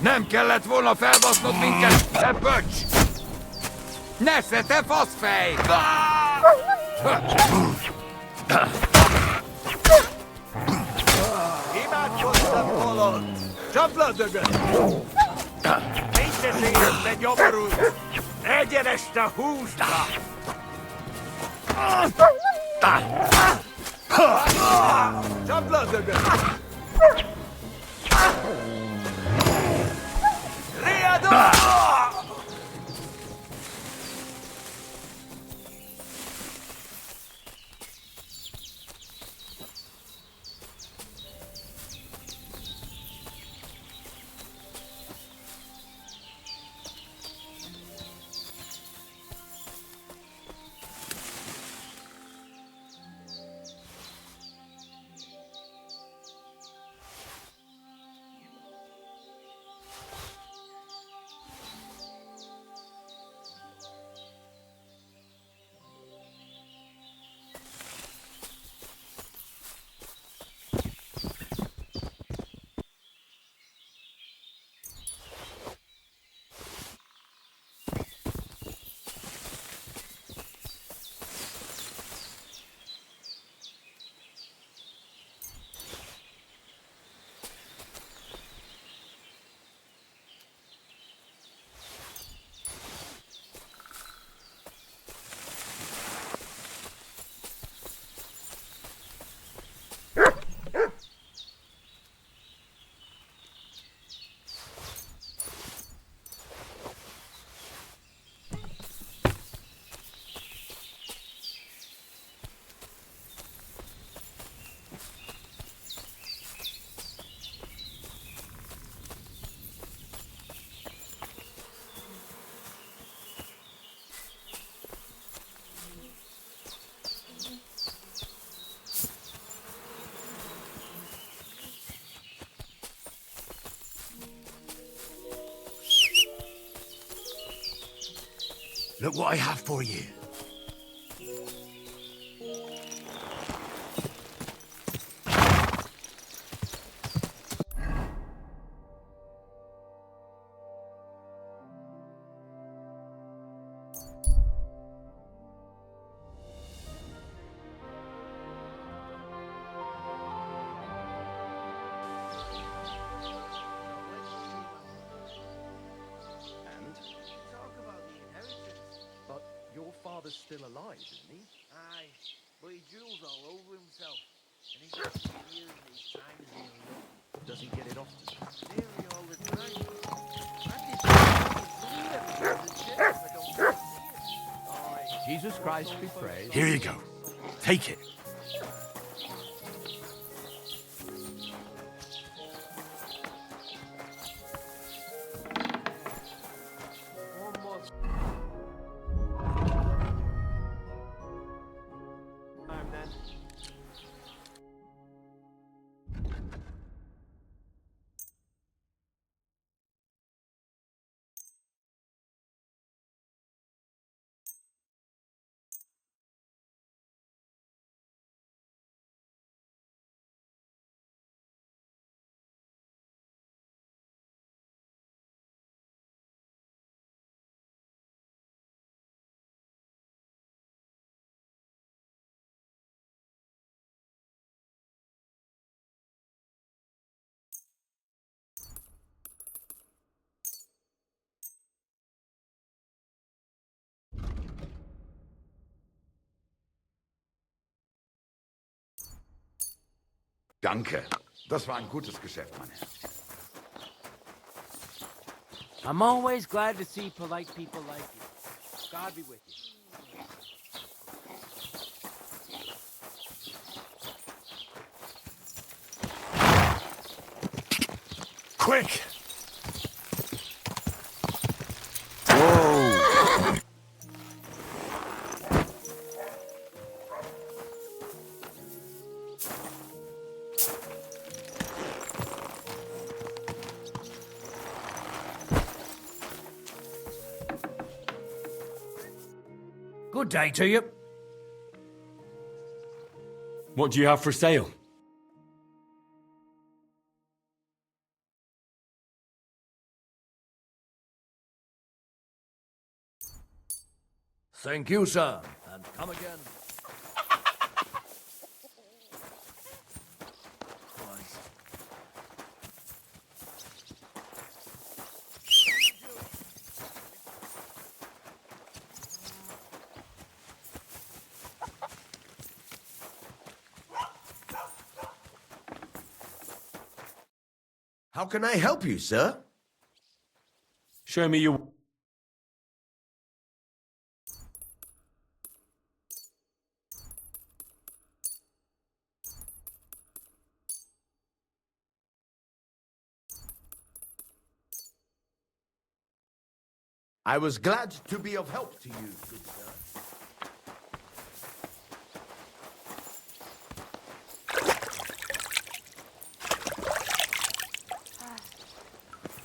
Nem kellett volna felbasznod minket, te pöcs! Nesze, te faszfej! Imádkoztam, holod! Csapd le a dögöt! Mindezért, te nyomorult! Egyenest a húsba! Csapd le a dögöt! Riadó! Look what I have for you. But your father's still alive, isn't he? Aye, but he drools all over himself. And he's got some years in his time as healing up. Does he get it often? Nearly all the time. And he's got the shit if I don't get it. Jesus Christ be praised. Here you go. Take it. One more time then. Danke. Das war ein gutes Geschäft, mein Herr. I'm always glad to see polite people like you. God be with you. Quick! Good day to you. What do you have for sale? Thank you, sir, and come again. How can I help you, sir? Show me your... I was glad to be of help to you, good sir.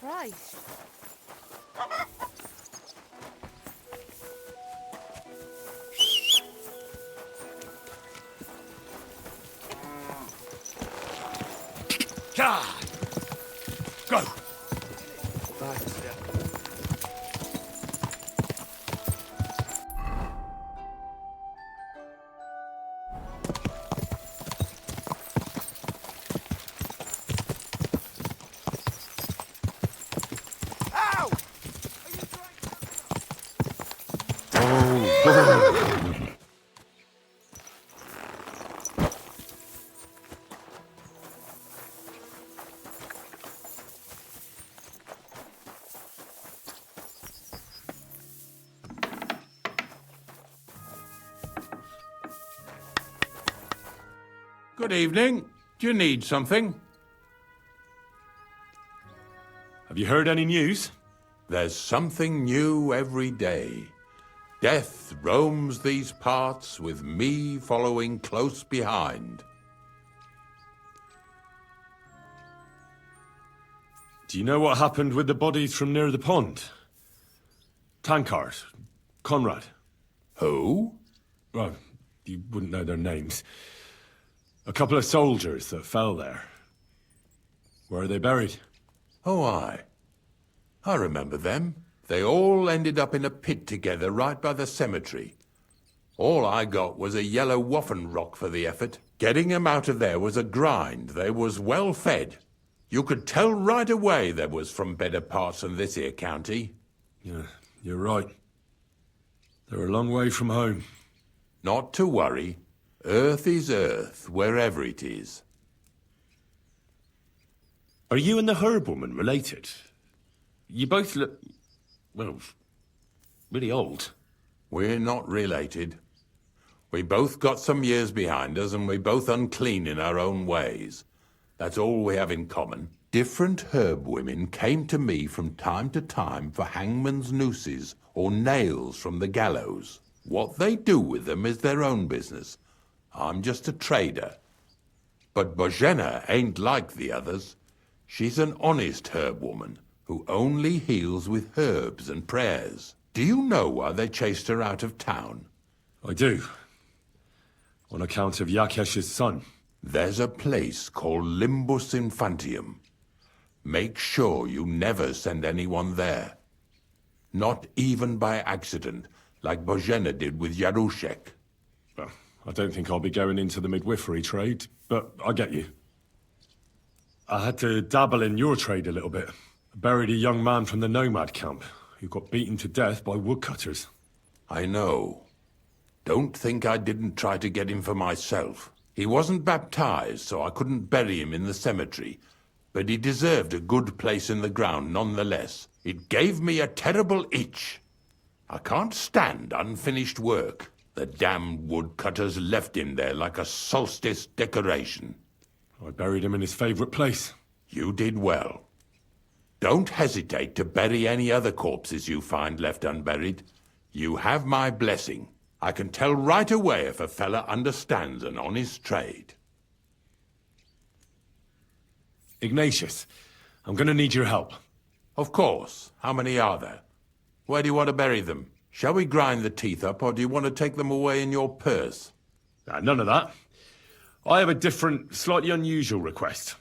Christ. God! Go! Good evening. Do you need something? Have you heard any news? There's something new every day. Death roams these parts with me following close behind. Do you know what happened with the bodies from near the pond? Tankard. Conrad. Who? Well, you wouldn't know their names. A couple of soldiers that fell there. Where are they buried? Oh, I remember them. They all ended up in a pit together right by the cemetery. All I got was a yellow waffen rock for the effort. Getting 'em out of there was a grind. They was well fed. You could tell right away they was from better parts than this here county. Yeah, you're right. They're a long way from home. Not to worry. Earth is Earth, wherever it is. Are you and the herb woman related? You both look, well, really old. We're not related. We both got some years behind us, and we're both unclean in our own ways. That's all we have in common. Different herb women came to me from time to time for hangman's nooses or nails from the gallows. What they do with them is their own business. I'm just a trader. But Bozhena ain't like the others. She's an honest herb woman who only heals with herbs and prayers. Do you know why they chased her out of town? I do. On account of Yakesh's son. There's a place called Limbus Infantium. Make sure you never send anyone there. Not even by accident, like Bozhena did with Yarushek. Well, I don't think I'll be going into the midwifery trade, but I get you. I had to dabble in your trade a little bit. I buried a young man from the nomad camp who got beaten to death by woodcutters. I know. Don't think I didn't try to get him for myself. He wasn't baptized, so I couldn't bury him in the cemetery. But he deserved a good place in the ground nonetheless. It gave me a terrible itch. I can't stand unfinished work. The damned woodcutters left him there like a solstice decoration. I buried him in his favorite place. You did well. Don't hesitate to bury any other corpses you find left unburied. You have my blessing. I can tell right away if a fella understands an honest trade. Ignatius, I'm gonna need your help. Of course. How many are there? Where do you want to bury them? Shall we grind the teeth up, or do you want to take them away in your purse? None of that. I have a different, slightly unusual request.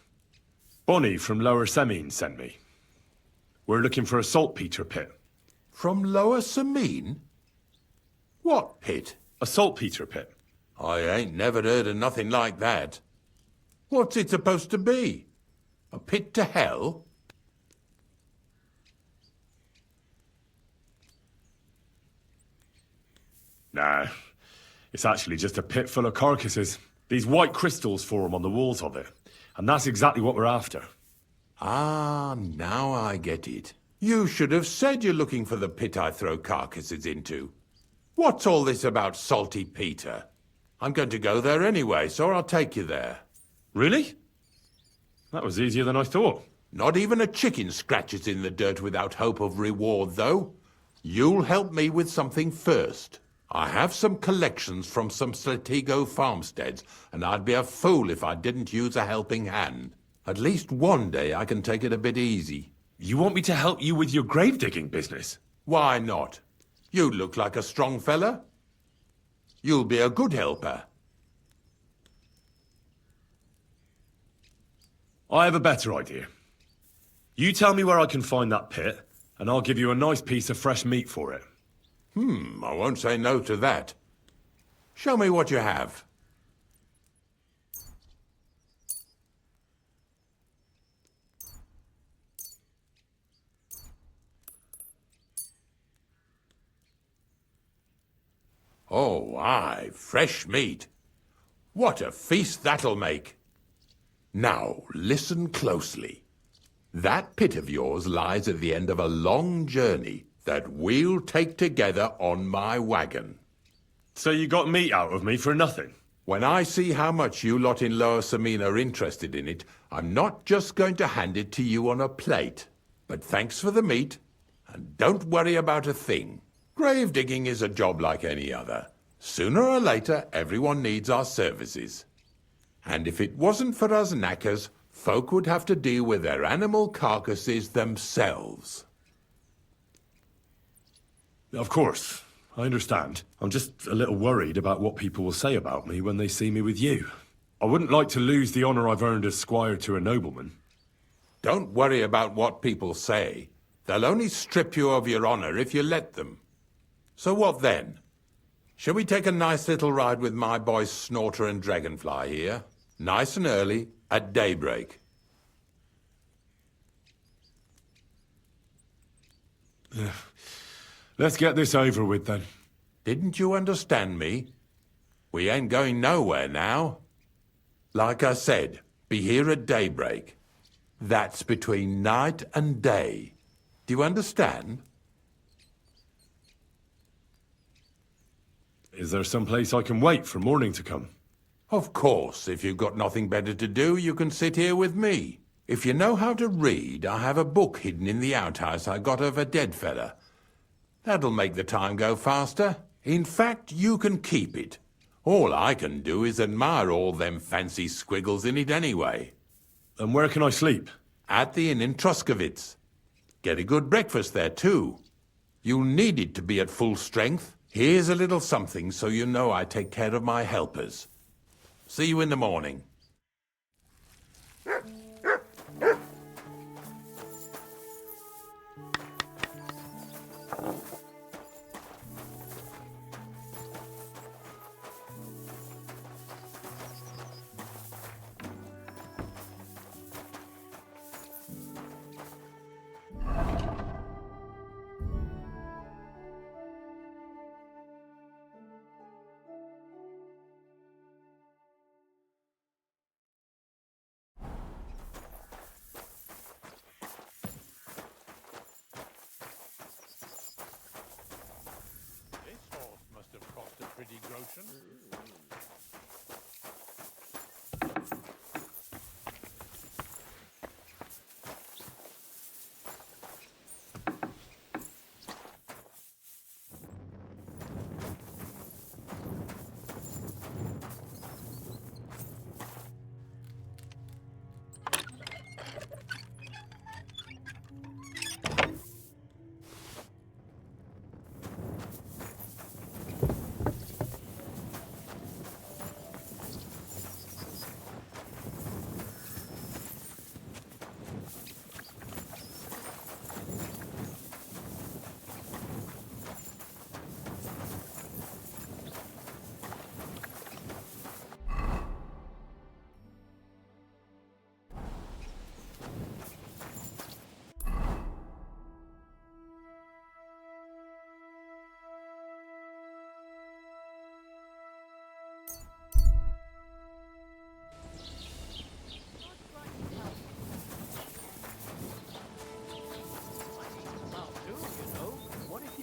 Bonnie from Lower Semine sent me. We're looking for a saltpeter pit. From Lower Semine? What pit? A saltpeter pit. I ain't never heard of nothing like that. What's it supposed to be? A pit to hell? Nah, it's actually just a pit full of carcasses. These white crystals form on the walls of it, and that's exactly what we're after. Ah, now I get it. You should have said you're looking for the pit I throw carcasses into. What's all this about Salty Peter? I'm going to go there anyway, so I'll take you there. Really? That was easier than I thought. Not even a chicken scratches in the dirt without hope of reward, though. You'll help me with something first. I have some collections from some Slatigo farmsteads, and I'd be a fool if I didn't use a helping hand. At least one day I can take it a bit easy. You want me to help you with your grave-digging business? Why not? You look like a strong fella. You'll be a good helper. I have a better idea. You tell me where I can find that pit, and I'll give you a nice piece of fresh meat for it. I won't say no to that. Show me what you have. Oh, aye, fresh meat. What a feast that'll make. Now, listen closely. That pit of yours lies at the end of a long journey that we'll take together on my wagon. So you got meat out of me for nothing? When I see how much you lot in Lower Semine are interested in it, I'm not just going to hand it to you on a plate. But thanks for the meat, and don't worry about a thing. Grave digging is a job like any other. Sooner or later, everyone needs our services. And if it wasn't for us knackers, folk would have to deal with their animal carcasses themselves. Of course. I understand. I'm just a little worried about what people will say about me when they see me with you. I wouldn't like to lose the honor I've earned as squire to a nobleman. Don't worry about what people say. They'll only strip you of your honor if you let them. So what then? Shall we take a nice little ride with my boys Snorter and Dragonfly here? Nice and early, at daybreak. Let's get this over with then. Didn't you understand me? We ain't going nowhere now. Like I said, be here at daybreak. That's between night and day. Do you understand? Is there some place I can wait for morning to come? Of course, if you've got nothing better to do, you can sit here with me. If you know how to read, I have a book hidden in the outhouse I got of a dead fella. That'll make the time go faster. In fact, you can keep it. All I can do is admire all them fancy squiggles in it anyway. And where can I sleep? At the inn in Truskowitz. Get a good breakfast there, too. You'll need it to be at full strength. Here's a little something so you know I take care of my helpers. See you in the morning.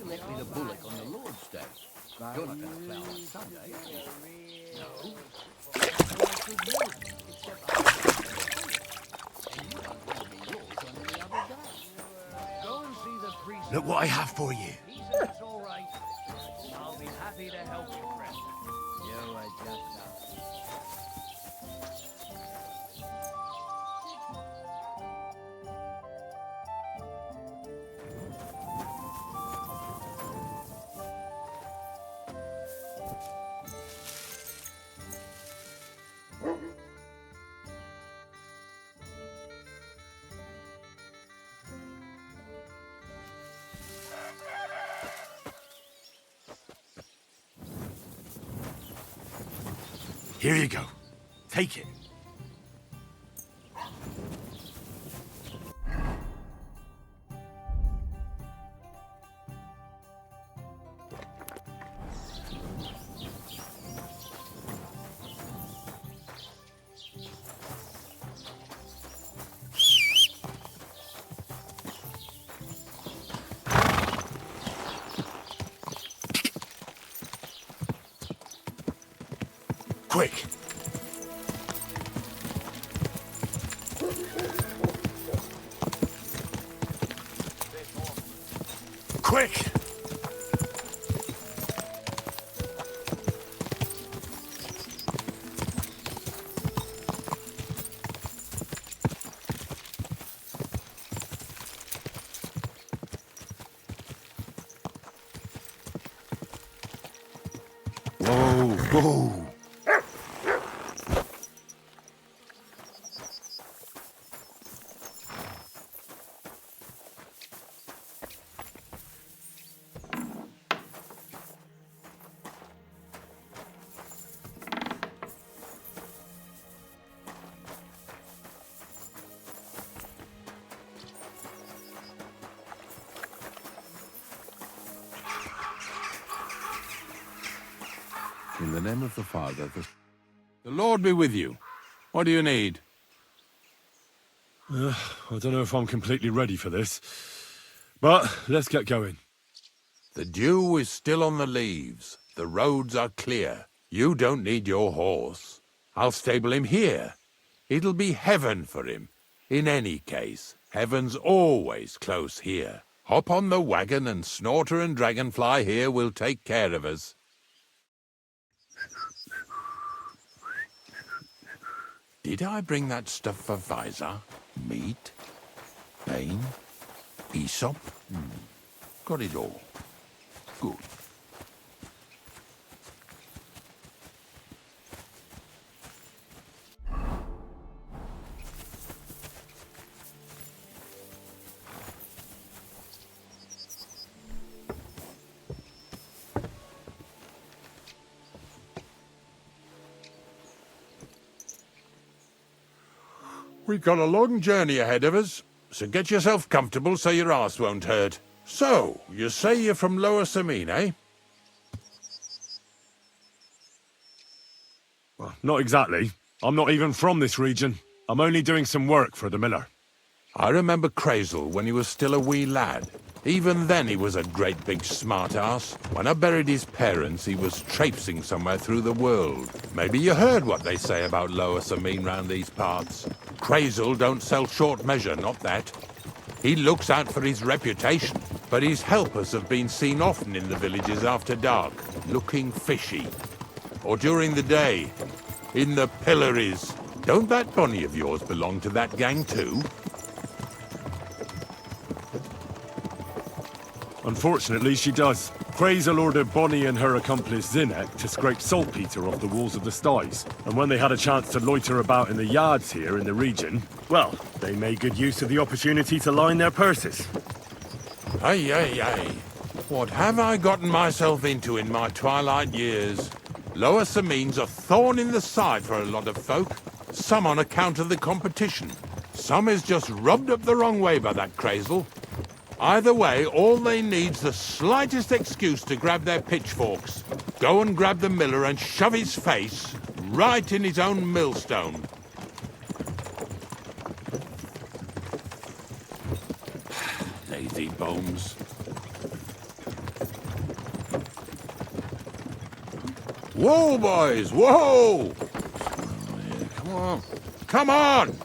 Let me the bullock on the Lord's Day. You're not going to plough on Sunday, are you? No. And you don't want to be yours on any other day. Go and see the priest. Look what I have for you. He said it's all right. I'll be happy to help you, Kreyzl. You're a just Here you go. Take it. Quick! Quick! Whoa! In the name of the Father, the Lord be with you. What do you need? I don't know if I'm completely ready for this, but let's get going. The dew is still on the leaves. The roads are clear. You don't need your horse. I'll stable him here. It'll be heaven for him. In any case, heaven's always close here. Hop on the wagon and Snorter and Dragonfly here will take care of us. Did I bring that stuff for Visor? Meat? Bane? Aesop? Got it all. Good. We've got a long journey ahead of us, so get yourself comfortable so your arse won't hurt. So, you say you're from Lower Samine, eh? Well, not exactly. I'm not even from this region. I'm only doing some work for the miller. I remember Kreyzl when he was still a wee lad. Even then he was a great big smart-ass. When I buried his parents, he was traipsing somewhere through the world. Maybe you heard what they say about Lower Samine round these parts. Kreyzl don't sell short measure, not that. He looks out for his reputation, but his helpers have been seen often in the villages after dark, looking fishy. Or during the day, in the pillories. Don't that Bonnie of yours belong to that gang too? Unfortunately, she does. Kreyzl ordered Bonnie and her accomplice Zinek to scrape saltpeter off the walls of the sties. And when they had a chance to loiter about in the yards here in the region, well, they made good use of the opportunity to line their purses. Ay, ay, ay. What have I gotten myself into in my twilight years? Lower Samine's a thorn in the side for a lot of folk. Some on account of the competition. Some is just rubbed up the wrong way by that Kreyzl. Either way, all they need's the slightest excuse to grab their pitchforks. Go and grab the miller and shove his face right in his own millstone. Lazy bones. Whoa, boys, whoa! Come on. Come on!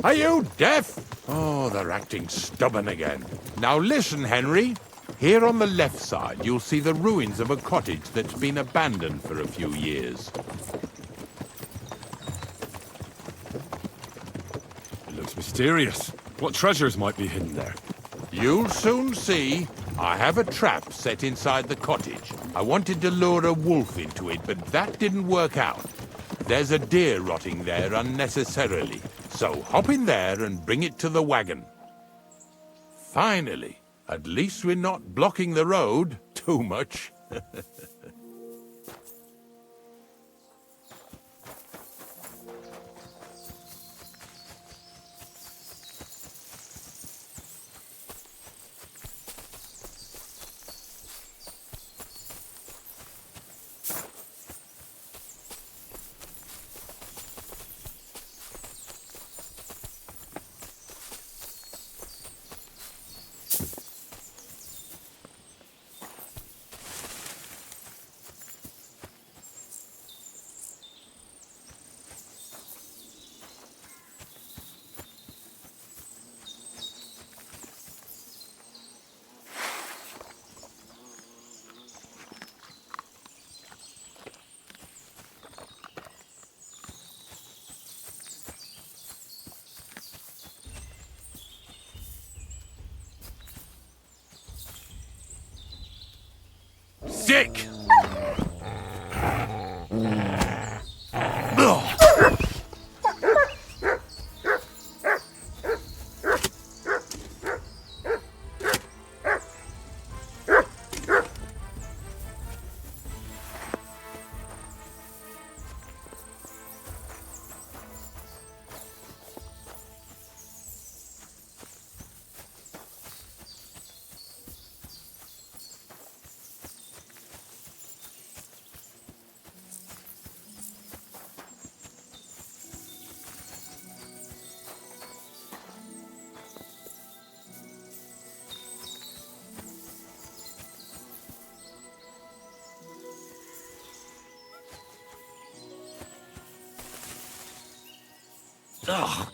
Are you deaf? Oh, they're acting stubborn again. Now listen, Henry. Here on the left side, you'll see the ruins of a cottage that's been abandoned for a few years. It looks mysterious. What treasures might be hidden there? You'll soon see. I have a trap set inside the cottage. I wanted to lure a wolf into it, but that didn't work out. There's a deer rotting there unnecessarily. So hop in there and bring it to the wagon. Finally, at least we're not blocking the road too much. Sick! Oh,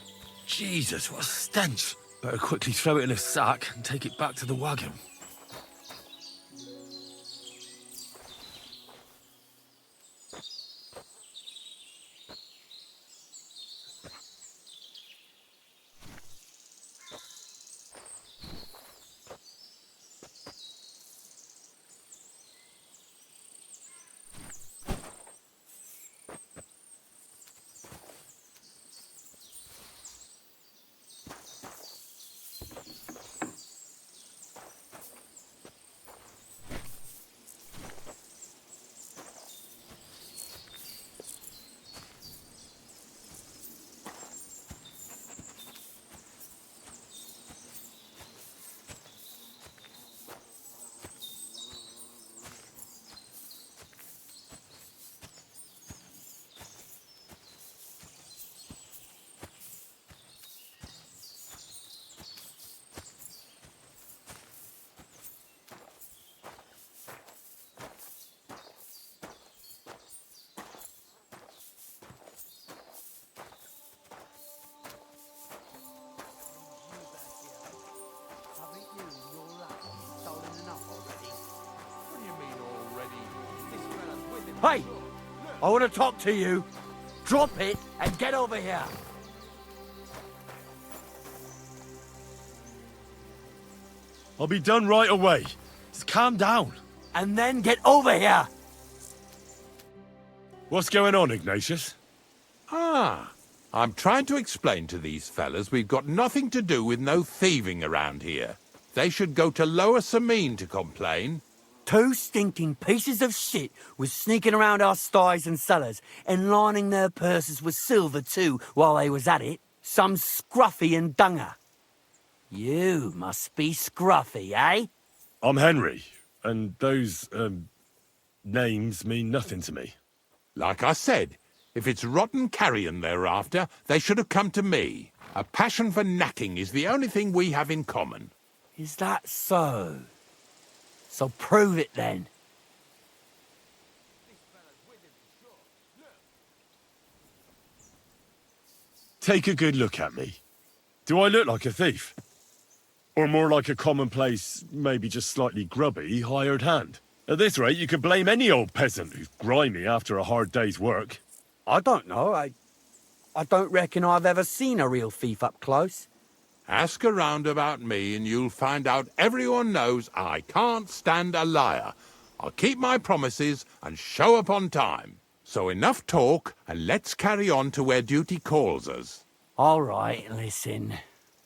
Jesus, what a stench. Better quickly throw it in a sack and take it back to the wagon. Hey! I want to talk to you. Drop it and get over here. I'll be done right away. Just calm down. And then get over here. What's going on, Ignatius? Ah, I'm trying to explain to these fellas we've got nothing to do with no thieving around here. They should go to Lower Samine to complain. 2 stinking pieces of shit was sneaking around our sties and cellars and lining their purses with silver too while they was at it. Some scruffy and dunger. You must be scruffy, eh? I'm Henry, and those, names mean nothing to me. Like I said, if it's rotten carrion they're after, they should have come to me. A passion for knacking is the only thing we have in common. Is that so? So prove it then. Take a good look at me. Do I look like a thief? Or more like a commonplace, maybe just slightly grubby, hired hand? At this rate, you could blame any old peasant who's grimy after a hard day's work. I don't know. I don't reckon I've ever seen a real thief up close. Ask around about me and you'll find out everyone knows I can't stand a liar. I'll keep my promises and show up on time. So enough talk and let's carry on to where duty calls us. All right, listen.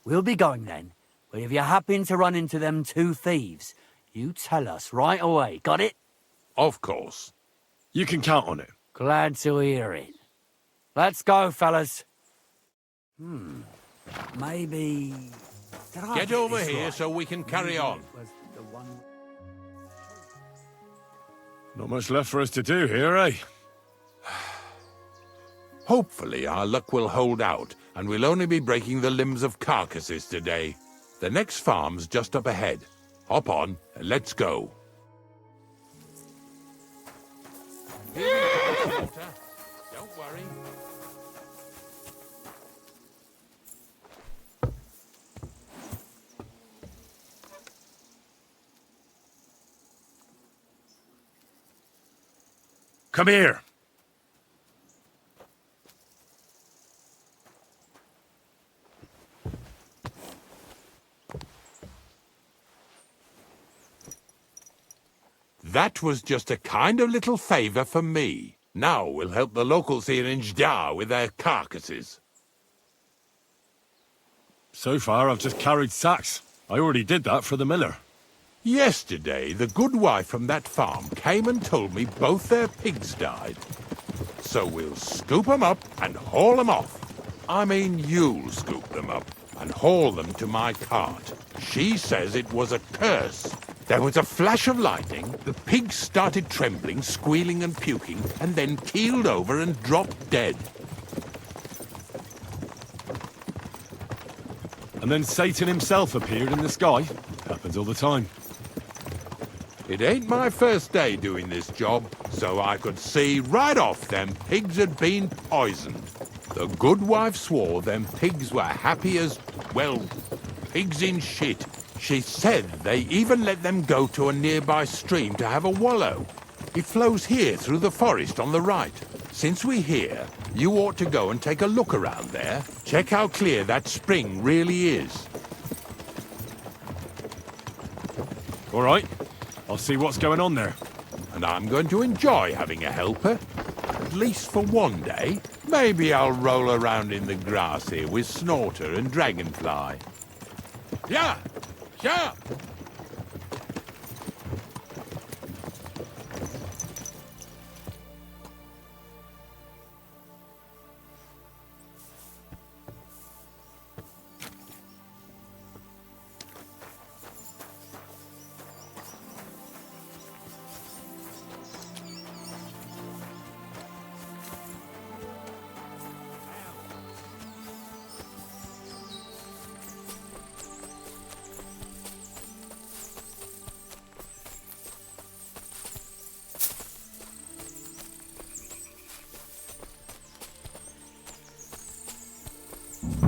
We'll be going then. But if you happen to run into them 2 thieves, you tell us right away. Got it? Of course. You can count on it. Glad to hear it. Let's go, fellas. Maybe... Get over here so we can carry on. Not much left for us to do here, eh? Hopefully our luck will hold out, and we'll only be breaking the limbs of carcasses today. The next farm's just up ahead. Hop on, and let's go. Don't worry. Come here. That was just a kind of little favor for me. Now we'll help the locals here in Jdar with their carcasses. So far, I've just carried sacks. I already did that for the miller. Yesterday, the good wife from that farm came and told me both their pigs died. So we'll scoop them up and haul them off. I mean, you'll scoop them up and haul them to my cart. She says it was a curse. There was a flash of lightning, the pigs started trembling, squealing and puking, and then keeled over and dropped dead. And then Satan himself appeared in the sky. Happens all the time. It ain't my first day doing this job, so I could see right off them pigs had been poisoned. The good wife swore them pigs were happy as, well, pigs in shit. She said they even let them go to a nearby stream to have a wallow. It flows here through the forest on the right. Since we're here, you ought to go and take a look around there. Check how clear that spring really is. All right. I'll see what's going on there. And I'm going to enjoy having a helper. At least for one day. Maybe I'll roll around in the grass here with Snorter and Dragonfly. Yeah! Yeah!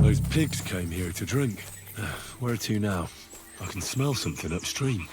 Those pigs came here to drink. Where to now? I can smell something upstream.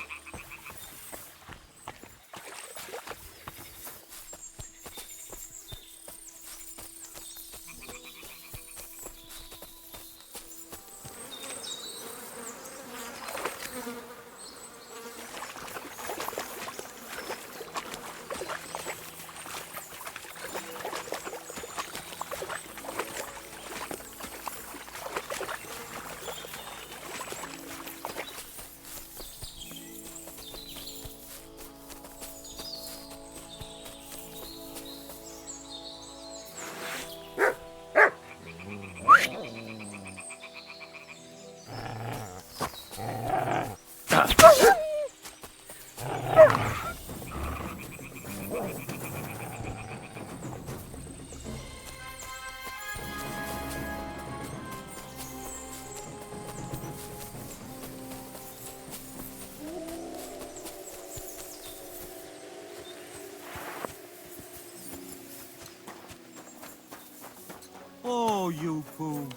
Oh, you pooch.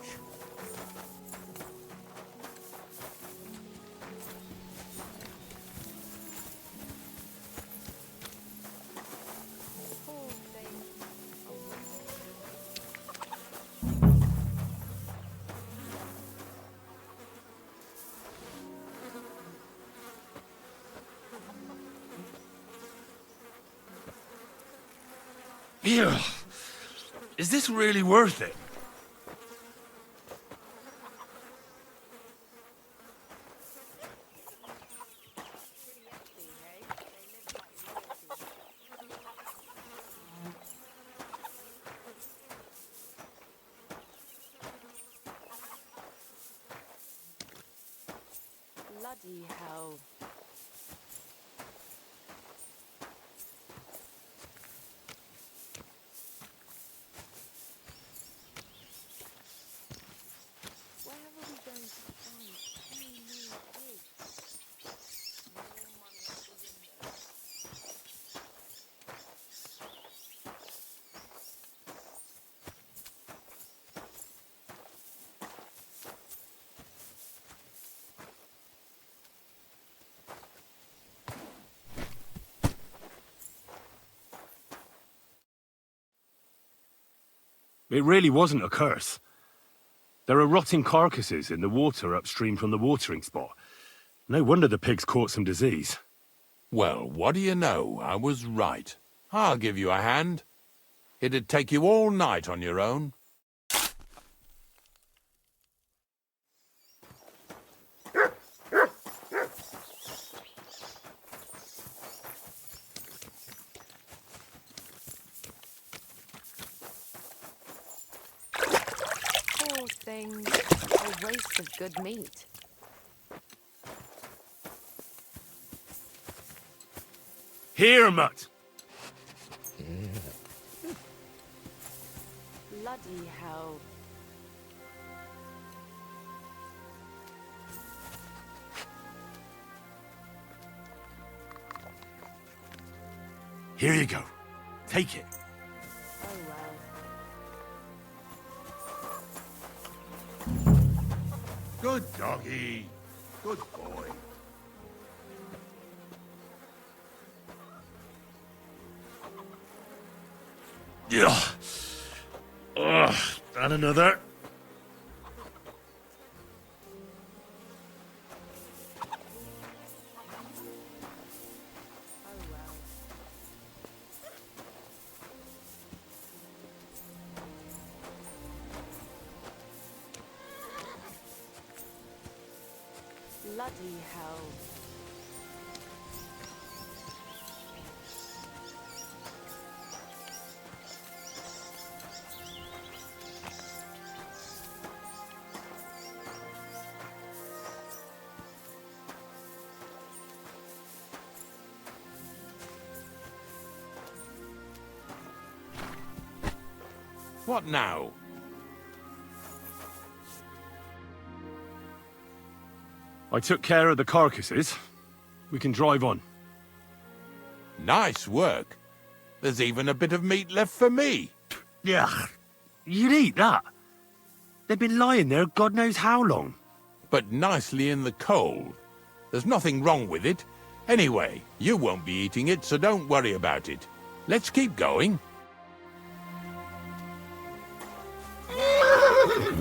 Ew. Is this really worth it? Bloody hell. Where are we going to find any new pigs? No money at the window. It really wasn't a curse. There are rotting carcasses in the water upstream from the watering spot. No wonder the pigs caught some disease. Well, what do you know? I was right. I'll give you a hand. It'd take you all night on your own. Poor thing. A waste of good meat. Here, mutt! Bloody hell. Here you go. Take it. Oh well. Good doggy. Good boy. Yeah. Ugh, and another. Bloody hell. What now? I took care of the carcasses. We can drive on. Nice work. There's even a bit of meat left for me. Yeah, you'd eat that. They've been lying there God knows how long. But nicely in the cold. There's nothing wrong with it. Anyway, you won't be eating it, so don't worry about it. Let's keep going. Seeing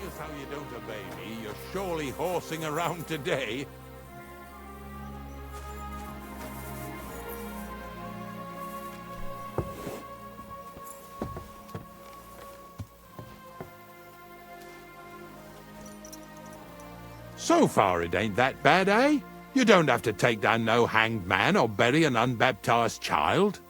as how you don't obey me, you're surely horsing around today. So far it ain't that bad, eh? You don't have to take down no hanged man or bury an unbaptized child.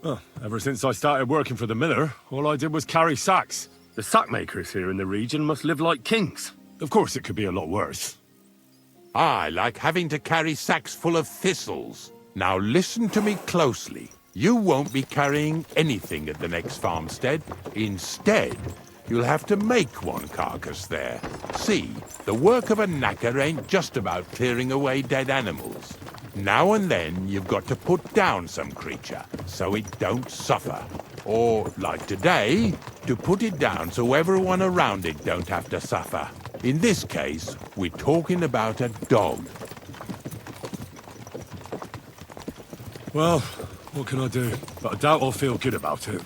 Well, ever since I started working for the miller, all I did was carry sacks. The sack makers here in the region must live like kings. Of course it could be a lot worse. I like having to carry sacks full of thistles. Now listen to me closely. You won't be carrying anything at the next farmstead. Instead, you'll have to make one carcass there. See, the work of a knacker ain't just about clearing away dead animals. Now and then, you've got to put down some creature, so it don't suffer. Or, like today, to put it down so everyone around it don't have to suffer. In this case, we're talking about a dog. Well, what can I do? But I doubt I'll feel good about it.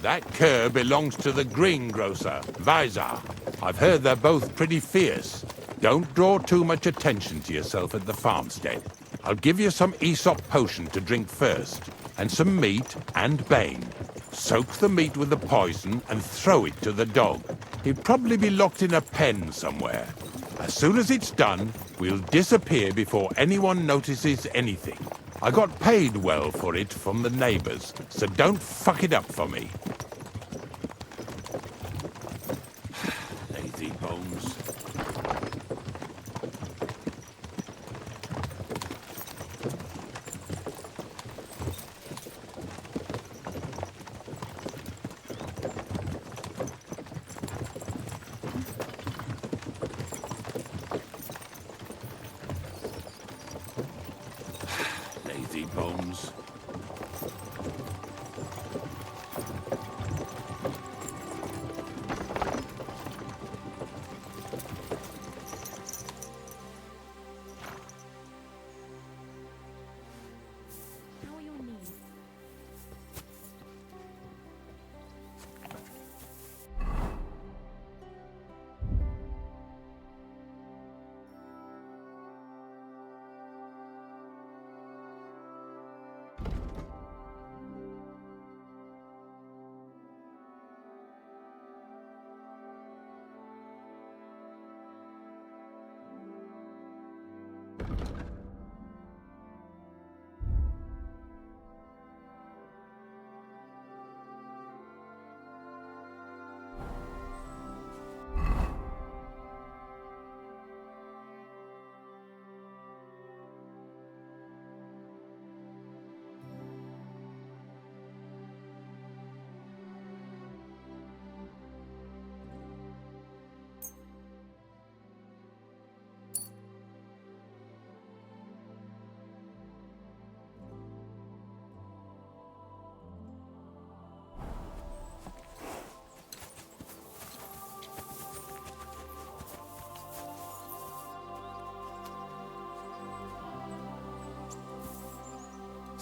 That cur belongs to the greengrocer, Vizar. I've heard they're both pretty fierce. Don't draw too much attention to yourself at the farmstead. I'll give you some Aesop potion to drink first, and some meat and bane. Soak the meat with the poison and throw it to the dog. He'll probably be locked in a pen somewhere. As soon as it's done, we'll disappear before anyone notices anything. I got paid well for it from the neighbors, so don't fuck it up for me. Lazy bones. Lazy bones.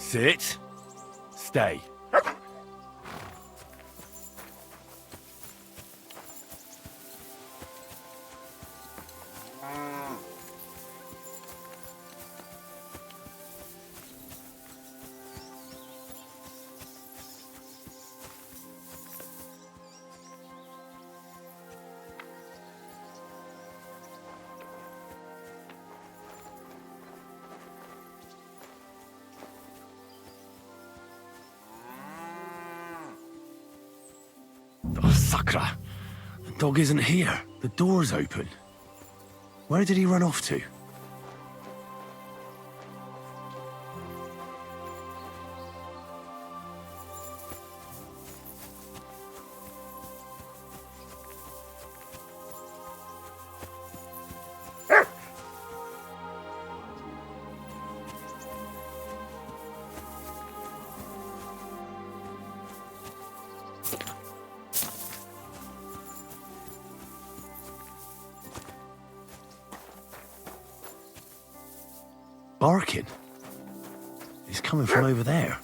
Sit. Stay. Oh, Sakra. The dog isn't here. The door's open. Where did he run off to? Barking. He's coming from over there.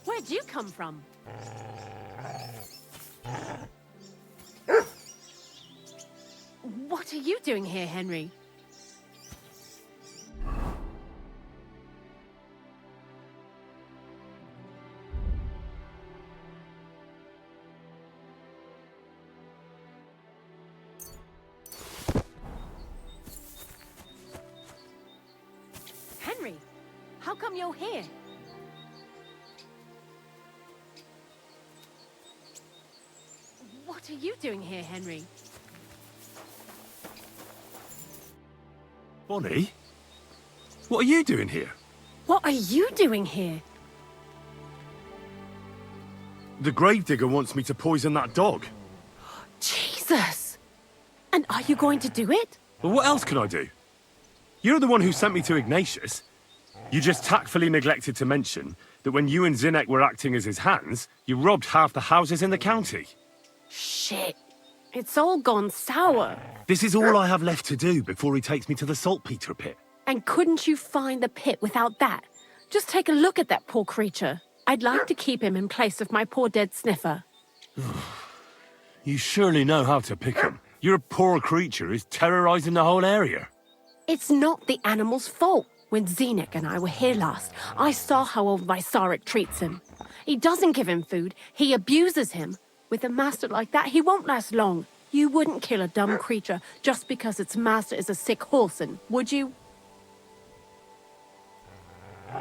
Where'd you come from? What are you doing here, Henry? Henry, how come you're here? What are you doing here, Henry? Bonnie? What are you doing here? What are you doing here? The gravedigger wants me to poison that dog. Jesus! And are you going to do it? Well, what else can I do? You're the one who sent me to Ignatius. You just tactfully neglected to mention that when you and Zinnek were acting as his hands, you robbed half the houses in the county. Shit. It's all gone sour. This is all I have left to do before he takes me to the saltpeter pit. And couldn't you find the pit without that? Just take a look at that poor creature. I'd like to keep him in place of my poor dead sniffer. You surely know how to pick him. Your poor creature is terrorizing the whole area. It's not the animal's fault. When Zinnek and I were here last, I saw how old Vysarik treats him. He doesn't give him food, he abuses him. With a master like that, he won't last long. You wouldn't kill a dumb creature just because its master is a sick horseman, would you?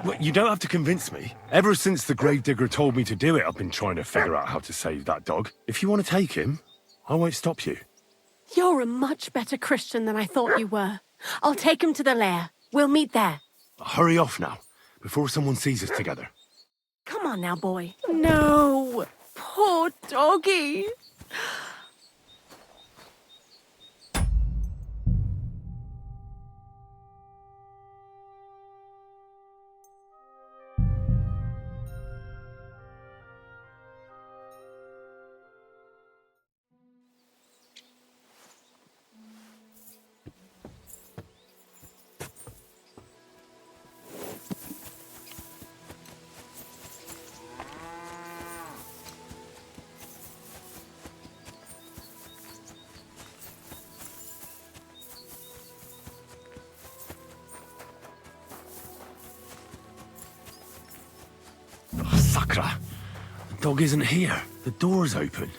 Well, you don't have to convince me. Ever since the gravedigger told me to do it, I've been trying to figure out how to save that dog. If you want to take him, I won't stop you. You're a much better Christian than I thought you were. I'll take him to the lair. We'll meet there. Hurry off now, before someone sees us together. Come on now, boy. No! Poor doggy. Sakra! The dog isn't here. The door's open.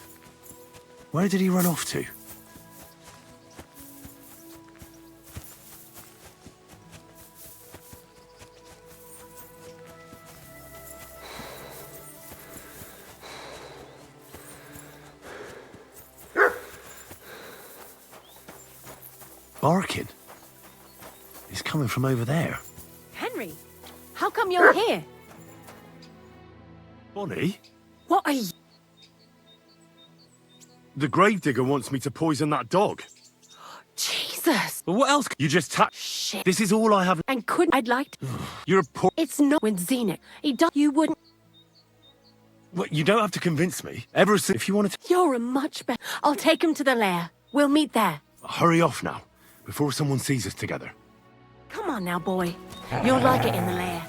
Where did he run off to? Barking. He's coming from over there. Henry, how come you're here? Bonnie? What are you... The gravedigger wants me to poison that dog. Jesus! But what else? You just Shit. This is all I have. And couldn't... I'd like to... You're a poor... It's not with Xenic. He does... You wouldn't... Well, you don't have to convince me. Ever since... If you wanted to... You're a much better... I'll take him to the lair. We'll meet there. Hurry off now, before someone sees us together. Come on now, boy. You'll like it in the lair.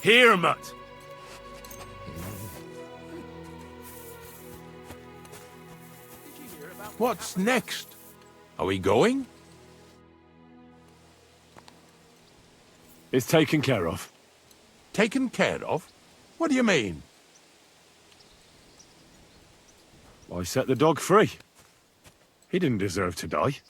Here, Mutt. What's next? Are we going? It's taken care of. Taken care of? What do you mean? I set the dog free. He didn't deserve to die.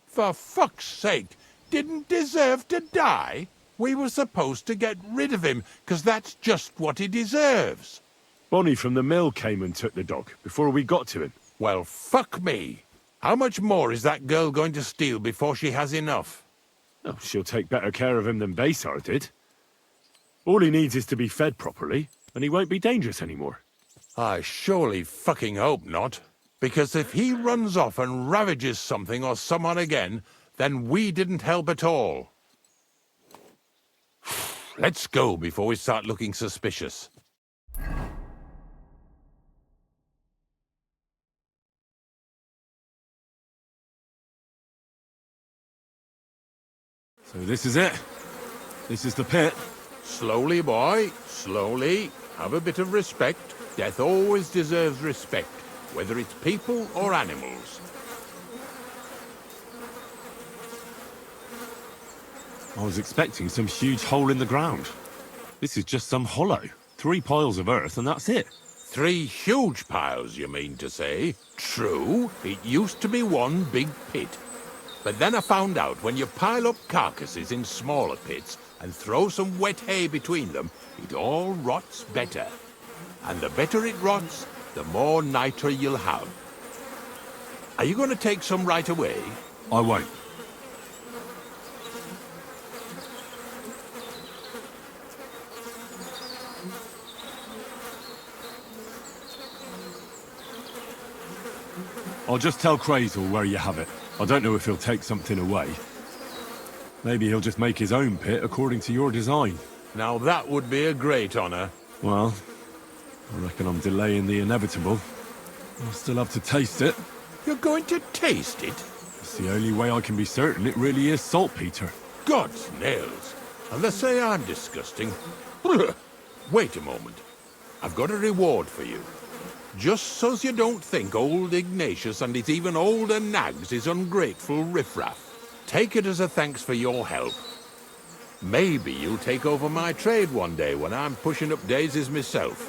For fuck's sake, didn't deserve to die? We were supposed to get rid of him, 'cause that's just what he deserves. Bonnie from the mill came and took the dog before we got to him. Well, fuck me. How much more is that girl going to steal before she has enough? Oh, she'll take better care of him than Baysar did. All he needs is to be fed properly, and he won't be dangerous anymore. I surely fucking hope not. Because if he runs off and ravages something or someone again, then we didn't help at all. Let's go before we start looking suspicious. So this is it. This is the pit. Slowly, boy, slowly. Have a bit of respect. Death always deserves respect, whether it's people or animals. I was expecting some huge hole in the ground. This is just some hollow. 3 piles of earth and that's it. 3 huge piles, you mean to say? True, it used to be one big pit. But then I found out when you pile up carcasses in smaller pits and throw some wet hay between them, it all rots better. And the better it rots, the more nitra you'll have. Are you going to take some right away? I won't. I'll just tell Kreyzl where you have it. I don't know if he'll take something away. Maybe he'll just make his own pit according to your design. Now that would be a great honor. Well, I reckon I'm delaying the inevitable. I'll still have to taste it. You're going to taste it? It's the only way I can be certain it really is saltpeter. God's nails. And they say I'm disgusting. Wait a moment. I've got a reward for you. Just so's you don't think old Ignatius and his even older nags is ungrateful riffraff. Take it as a thanks for your help. Maybe you'll take over my trade one day when I'm pushing up daisies myself.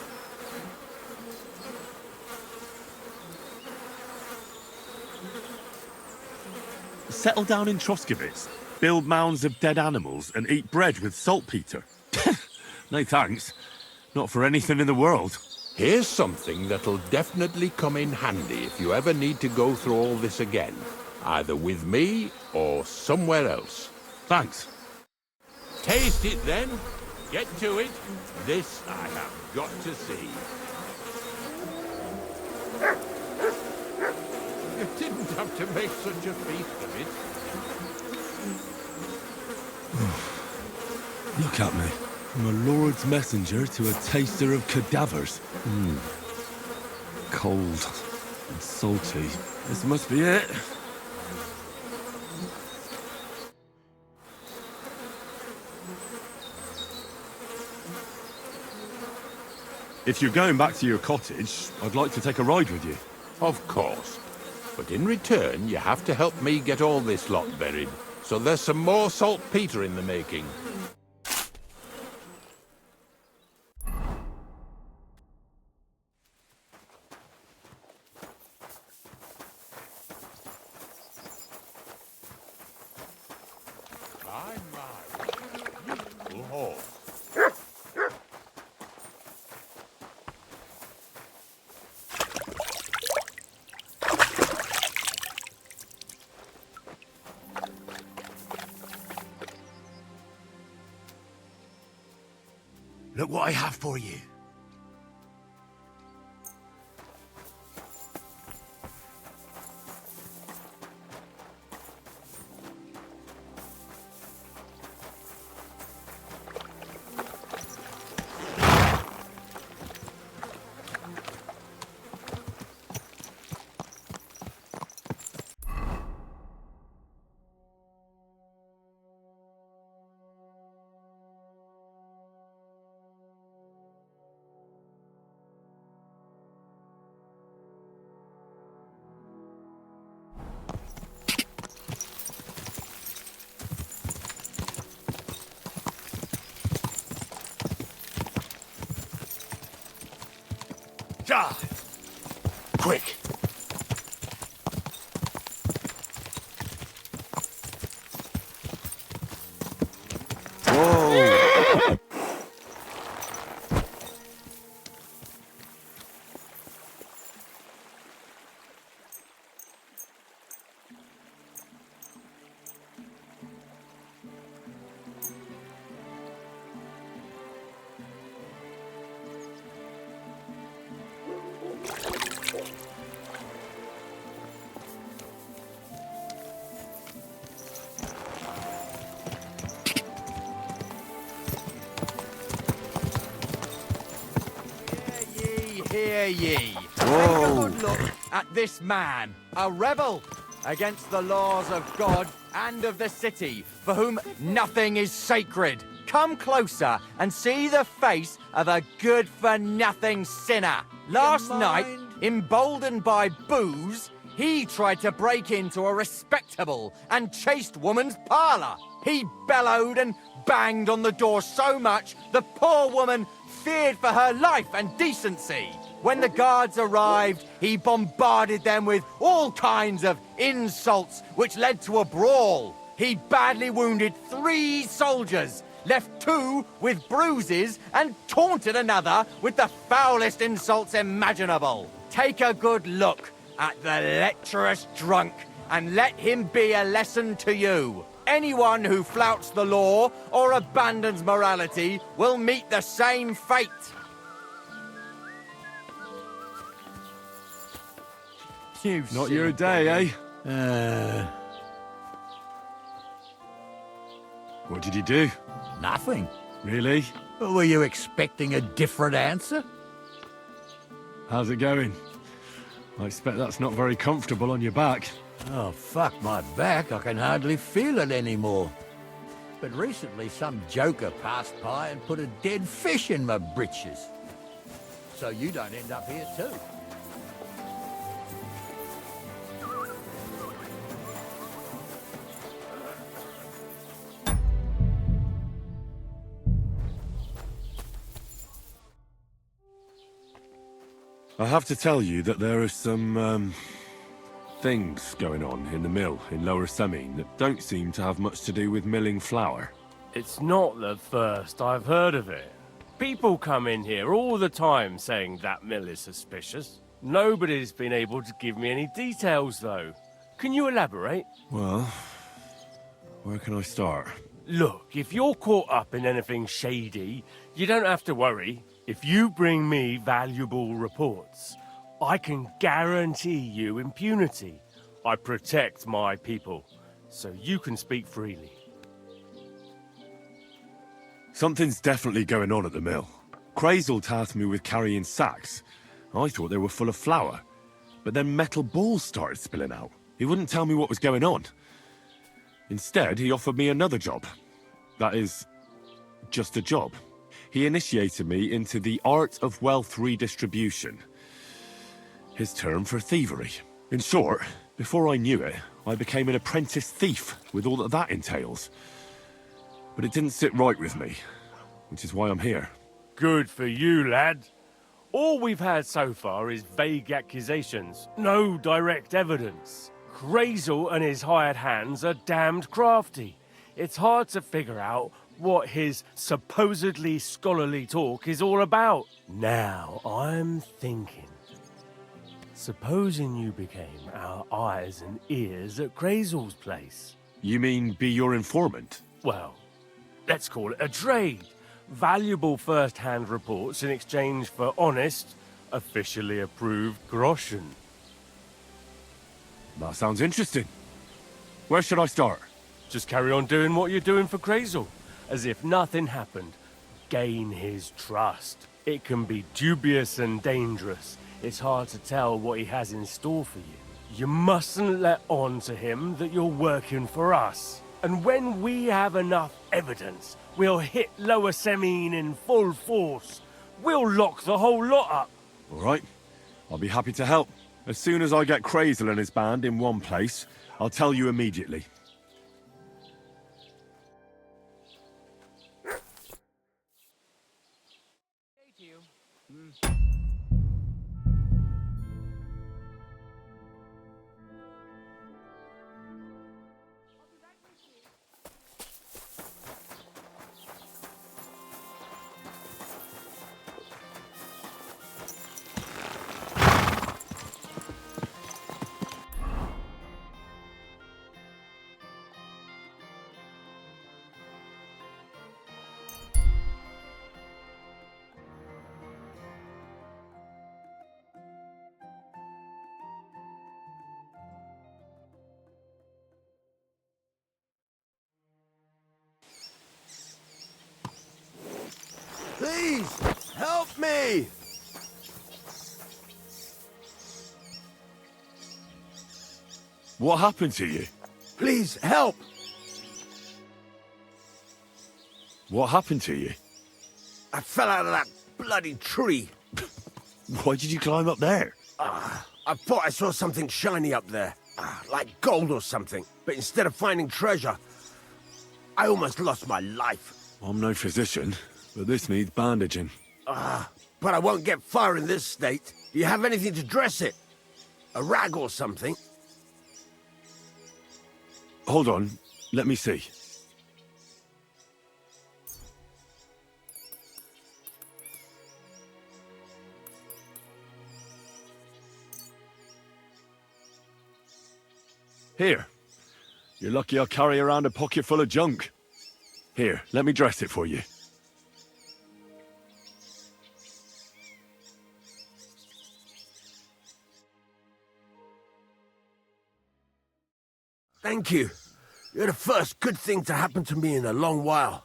Settle down in Troskowitz, build mounds of dead animals, and eat bread with saltpeter. No thanks. Not for anything in the world. Here's something that'll definitely come in handy if you ever need to go through all this again. Either with me or somewhere else. Thanks. Taste it then. Get to it. This I have got to see. You didn't have to make such a feast of it. Look at me. I'm a Lord's messenger to a taster of cadavers. Cold and salty. This must be it. If you're going back to your cottage, I'd like to take a ride with you. Of course. But in return, you have to help me get all this lot buried. So there's some more saltpeter in the making. Look what I have for you. Ah! Quick! Whoa! Hear ye. Take a good look at this man, a rebel against the laws of God and of the city, for whom nothing is sacred. Come closer and see the face of a good-for-nothing sinner. Last night, emboldened by booze, he tried to break into a respectable and chaste woman's parlour. He bellowed and banged on the door so much the poor woman feared for her life and decency. When the guards arrived, he bombarded them with all kinds of insults, which led to a brawl. He badly wounded 3 soldiers, left 2 with bruises, and taunted another with the foulest insults imaginable. Take a good look at the lecherous drunk, and let him be a lesson to you. Anyone who flouts the law or abandons morality will meet the same fate. Not your day, eh? What did you do? Nothing. Really? Were you expecting a different answer? How's it going? I expect that's not very comfortable on your back. Oh, fuck my back. I can hardly feel it anymore. But recently some joker passed by and put a dead fish in my britches. So you don't end up here too. I have to tell you that there are some, things going on in the mill in Lower Semine that don't seem to have much to do with milling flour. It's not the first I've heard of it. People come in here all the time saying that mill is suspicious. Nobody's been able to give me any details, though. Can you elaborate? Well, where can I start? Look, if you're caught up in anything shady, you don't have to worry. If you bring me valuable reports, I can guarantee you impunity. I protect my people, so you can speak freely. Something's definitely going on at the mill. Kreyzl tasked me with carrying sacks. I thought they were full of flour. But then metal balls started spilling out. He wouldn't tell me what was going on. Instead, he offered me another job. That is, just a job. He initiated me into the art of wealth redistribution. His term for thievery. In short, before I knew it, I became an apprentice thief with all that entails. But it didn't sit right with me, which is why I'm here. Good for you, lad. All we've had so far is vague accusations, no direct evidence. Kreyzl and his hired hands are damned crafty. It's hard to figure out what his supposedly scholarly talk is all about. Now, I'm thinking. Supposing you became our eyes and ears at Kreyzl's place. You mean be your informant? Well, let's call it a trade. valuable first-hand reports in exchange for honest, officially approved groschen. That sounds interesting. Where should I start? Just carry on doing what you're doing for Kreyzl, as if nothing happened. Gain his trust. It can be dubious and dangerous. It's hard to tell what he has in store for you. You mustn't let on to him that you're working for us. And when we have enough evidence, we'll hit Lower Semine in full force. We'll lock the whole lot up. All right. I'll be happy to help. As soon as I get Kreyzl and his band in one place, I'll tell you immediately. Please, help me! What happened to you? Please, help! What happened to you? I fell out of that bloody tree. Why did you climb up there? I thought I saw something shiny up there. Like gold or something. But instead of finding treasure, I almost lost my life. I'm no physician, but this needs bandaging. But I won't get far in this state. Do you have anything to dress it? A rag or something? Hold on, let me see. Here. You're lucky I carry around a pocket full of junk. Here, let me dress it for you. Thank you. You're the first good thing to happen to me in a long while.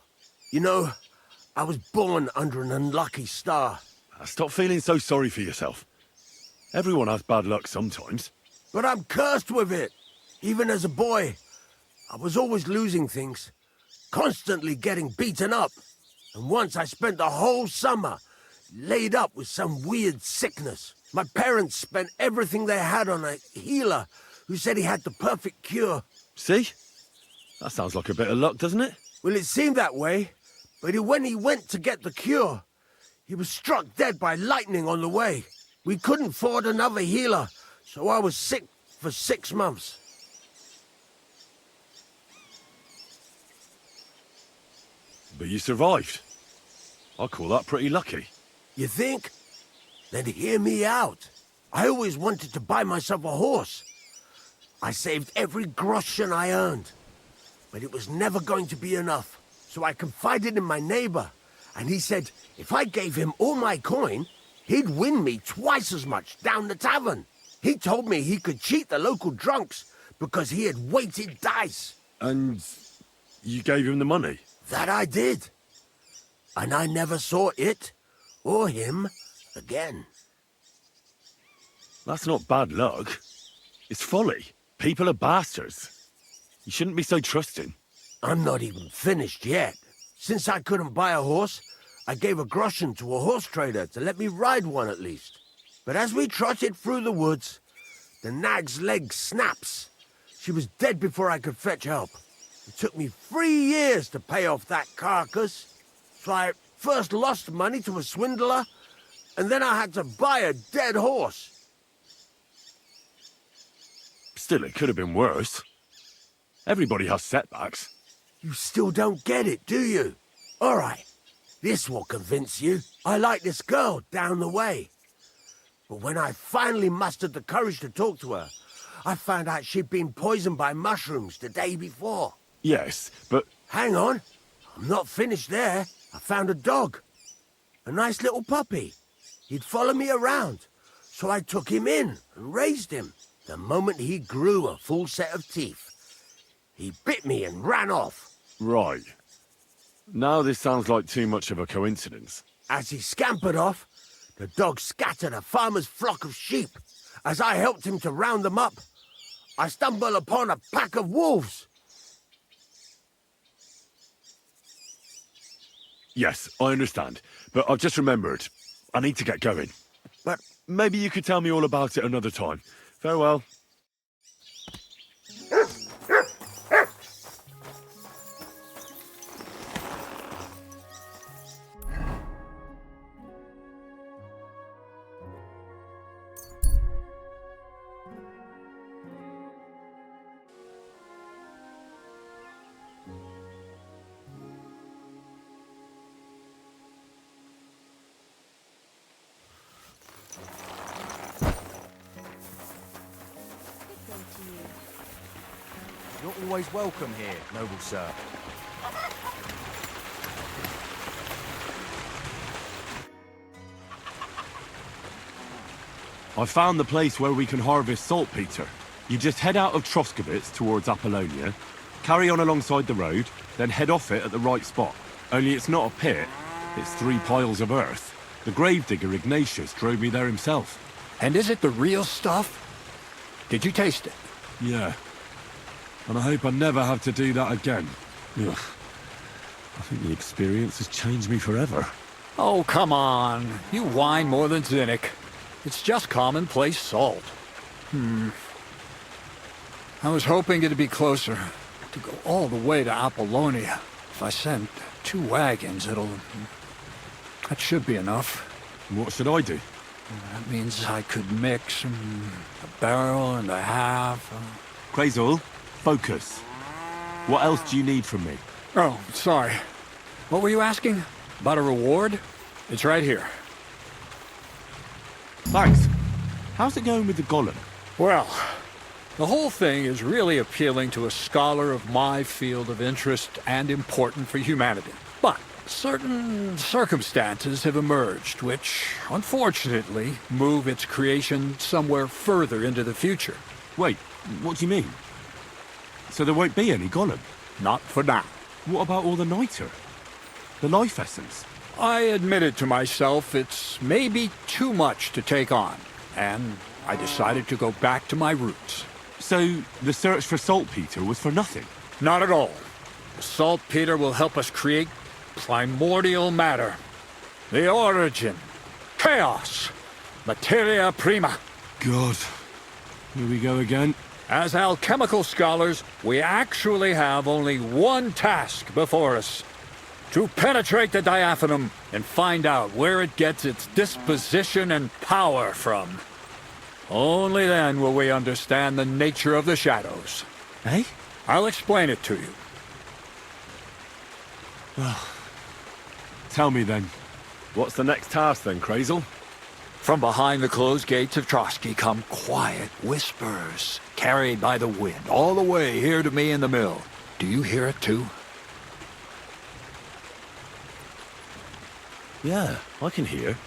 You know, I was born under an unlucky star. Stop feeling so sorry for yourself. Everyone has bad luck sometimes. But I'm cursed with it. Even as a boy, I was always losing things. Constantly getting beaten up. And once I spent the whole summer laid up with some weird sickness. My parents spent everything they had on a healer who said he had the perfect cure. See? That sounds like a bit of luck, doesn't it? Well, it seemed that way, but when he went to get the cure, he was struck dead by lightning on the way. We couldn't afford another healer, so I was sick for 6 months. But you survived. I call that pretty lucky. You think? Then hear me out. I always wanted to buy myself a horse. I saved every groschen I earned. But it was never going to be enough. So I confided in my neighbor. And he said if I gave him all my coin, he'd win me twice as much down the tavern. He told me he could cheat the local drunks because he had weighted dice. And you gave him the money? That I did. And I never saw it or him again. That's not bad luck. It's folly. People are bastards. You shouldn't be so trusting. I'm not even finished yet. Since I couldn't buy a horse, I gave a groschen to a horse trader to let me ride one at least. But as we trotted through the woods, the nag's leg snaps. She was dead before I could fetch help. It took me 3 years to pay off that carcass. So I first lost money to a swindler, and then I had to buy a dead horse. Still, it could have been worse. Everybody has setbacks. You still don't get it, do you? All right, this will convince you. I like this girl down the way. But when I finally mustered the courage to talk to her, I found out she'd been poisoned by mushrooms the day before. Yes, but... Hang on. I'm not finished there. I found a dog. A nice little puppy. He'd follow me around, so I took him in and raised him. The moment he grew a full set of teeth, he bit me and ran off. Right. Now this sounds like too much of a coincidence. As he scampered off, the dog scattered a farmer's flock of sheep. As I helped him to round them up, I stumbled upon a pack of wolves. Yes, I understand. But I've just remembered. I need to get going. But maybe you could tell me all about it another time. Farewell. You're always welcome here, noble sir. I found the place where we can harvest saltpeter. You just head out of Troskowitz towards Apollonia, carry on alongside the road, then head off it at the right spot. Only it's not a pit, it's 3 piles of earth. The gravedigger Ignatius drove me there himself. And is it the real stuff? Did you taste it? Yeah. And I hope I never have to do that again. Ugh. I think the experience has changed me forever. Oh, come on. You whine more than Zinnik. It's just commonplace salt. I was hoping it'd be closer. To go all the way to Apollonia. If I send 2 wagons, that should be enough. What should I do? That means I could mix a barrel and a half. Kreyzl, focus. What else do you need from me? Oh, sorry. What were you asking? About a reward? It's right here. Thanks. How's it going with the golem? Well, the whole thing is really appealing to a scholar of my field of interest and important for humanity. But certain circumstances have emerged which, unfortunately, move its creation somewhere further into the future. Wait, what do you mean? So there won't be any golem? Not for now. What about all the niter? The life essence? I admitted to myself it's maybe too much to take on, and I decided to go back to my roots. So the search for saltpeter was for nothing? Not at all. The saltpeter will help us create primordial matter. The origin. Chaos. Materia prima. God. Here we go again. As alchemical scholars, we actually have only one task before us. To penetrate the diaphanum and find out where it gets its disposition and power from. Only then will we understand the nature of the shadows. Eh? I'll explain it to you. Well, tell me then. What's the next task then, Kreyzl? From behind the closed gates of Trotsky come quiet whispers, carried by the wind, all the way here to me in the mill. Do you hear it too? Yeah, I can hear.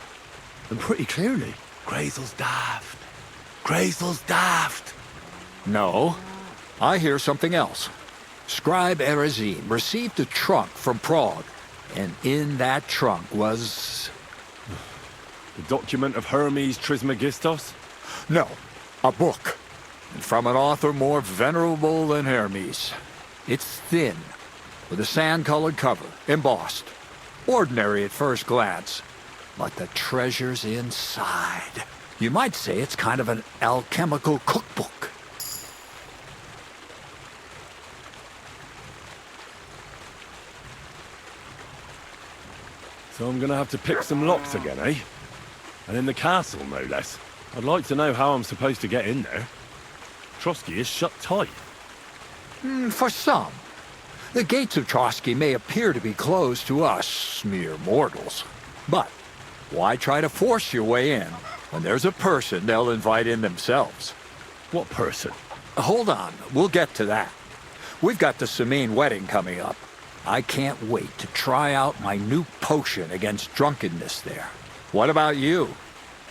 And pretty clearly. Kreyzl's daft. Kreyzl's daft. No, I hear something else. Scribe Erezim received a trunk from Prague, and in that trunk was... The document of Hermes Trismegistos? No, a book. And from an author more venerable than Hermes. It's thin, with a sand-colored cover, embossed. Ordinary at first glance, but the treasure's inside. You might say it's kind of an alchemical cookbook. So I'm gonna have to pick some locks again, eh? And in the castle, no less. I'd like to know how I'm supposed to get in there. Trotsky is shut tight. For some. The gates of Trotsky may appear to be closed to us, mere mortals. But why try to force your way in when there's a person they'll invite in themselves? What person? Hold on, we'll get to that. We've got the Samine wedding coming up. I can't wait to try out my new potion against drunkenness there. What about you?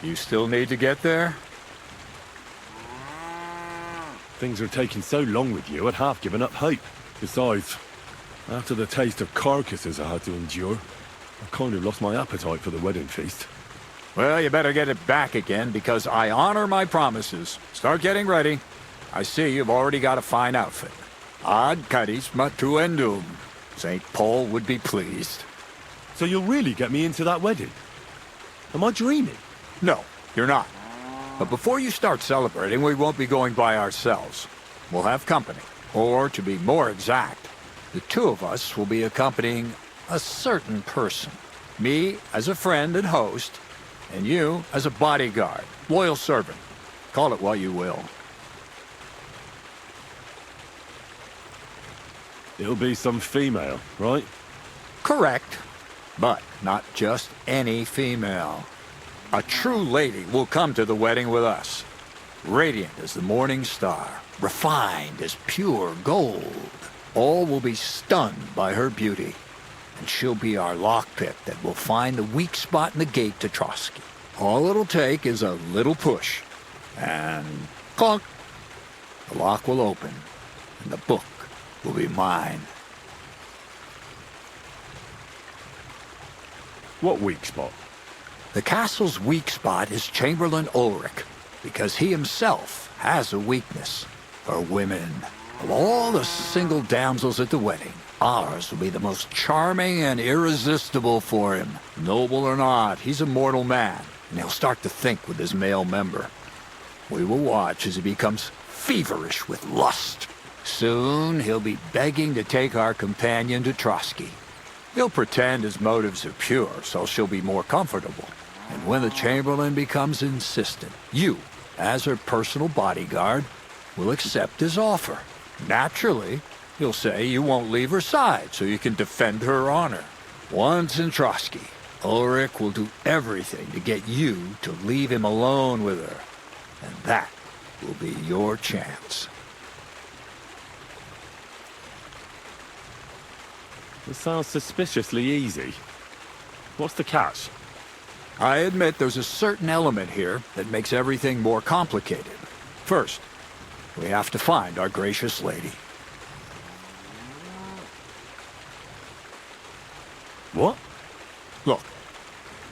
You still need to get there? Things are taking so long with you, I'd half given up hope. Besides, after the taste of carcasses I had to endure, I've kind of lost my appetite for the wedding feast. Well, you better get it back again, because I honor my promises. Start getting ready. I see you've already got a fine outfit. Ad charisma tuendum. St. Paul would be pleased. So you'll really get me into that wedding? Am I dreaming? No, you're not. But before you start celebrating, we won't be going by ourselves. We'll have company. Or, to be more exact, the two of us will be accompanying a certain person. Me as a friend and host, and you as a bodyguard, loyal servant. Call it what you will. It'll be some female, right? Correct. But not just any female. A true lady will come to the wedding with us. Radiant as the morning star, refined as pure gold. All will be stunned by her beauty. And she'll be our lockpick that will find the weak spot in the gate to Trotsky. All it'll take is a little push. And clunk! The lock will open, and the book will be mine. What weak spot? The castle's weak spot is Chamberlain Ulrich, because he himself has a weakness for women. Of all the single damsels at the wedding, ours will be the most charming and irresistible for him. Noble or not, he's a mortal man, and he'll start to think with his male member. We will watch as he becomes feverish with lust. Soon, he'll be begging to take our companion to Trotsky. He'll pretend his motives are pure, so she'll be more comfortable. And when the Chamberlain becomes insistent, you, as her personal bodyguard, will accept his offer. Naturally, you'll say you won't leave her side so you can defend her honor. Once in Trotsky, Ulrich will do everything to get you to leave him alone with her. And that will be your chance. It sounds suspiciously easy. What's the catch? I admit there's a certain element here that makes everything more complicated. First, we have to find our gracious lady. What? Look,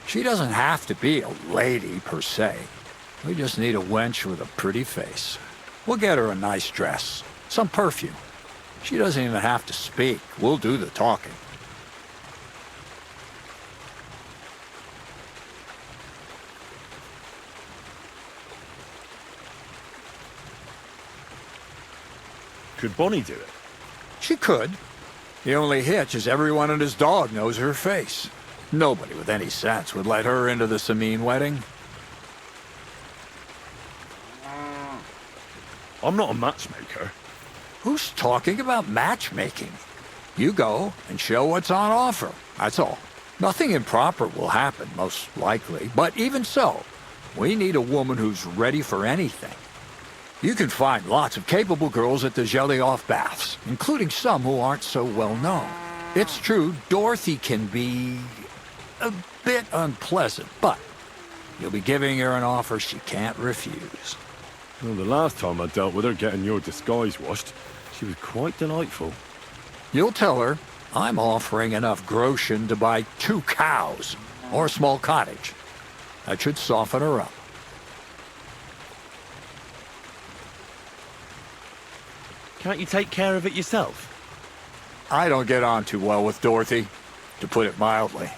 she doesn't have to be a lady per se. We just need a wench with a pretty face. We'll get her a nice dress, some perfume. She doesn't even have to speak. We'll do the talking. Could Bonnie do it? She could. The only hitch is everyone and his dog knows her face. Nobody with any sense would let her into the Sameen wedding. I'm not a matchmaker. Who's talking about matchmaking? You go and show what's on offer, that's all. Nothing improper will happen, most likely, but even so, we need a woman who's ready for anything. You can find lots of capable girls at the Gelioff baths, including some who aren't so well known. It's true, Dorothy can be a bit unpleasant, but you'll be giving her an offer she can't refuse. Well, the last time I dealt with her getting your disguise washed, she was quite delightful. You'll tell her I'm offering enough groschen to buy 2 cows or a small cottage. That should soften her up. Can't you take care of it yourself? I don't get on too well with Dorothy, to put it mildly.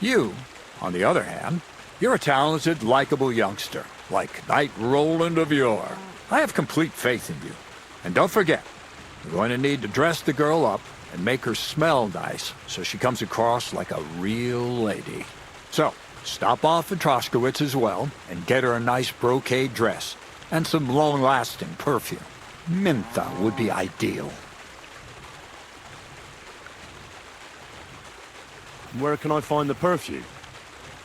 You, on the other hand, you're a talented, likable youngster, like Knight Roland of yore. I have complete faith in you. And don't forget, you're going to need to dress the girl up and make her smell nice so she comes across like a real lady. So, stop off at Troskowitz as well and get her a nice brocade dress and some long-lasting perfume. Mentha would be ideal. Where can I find the perfume?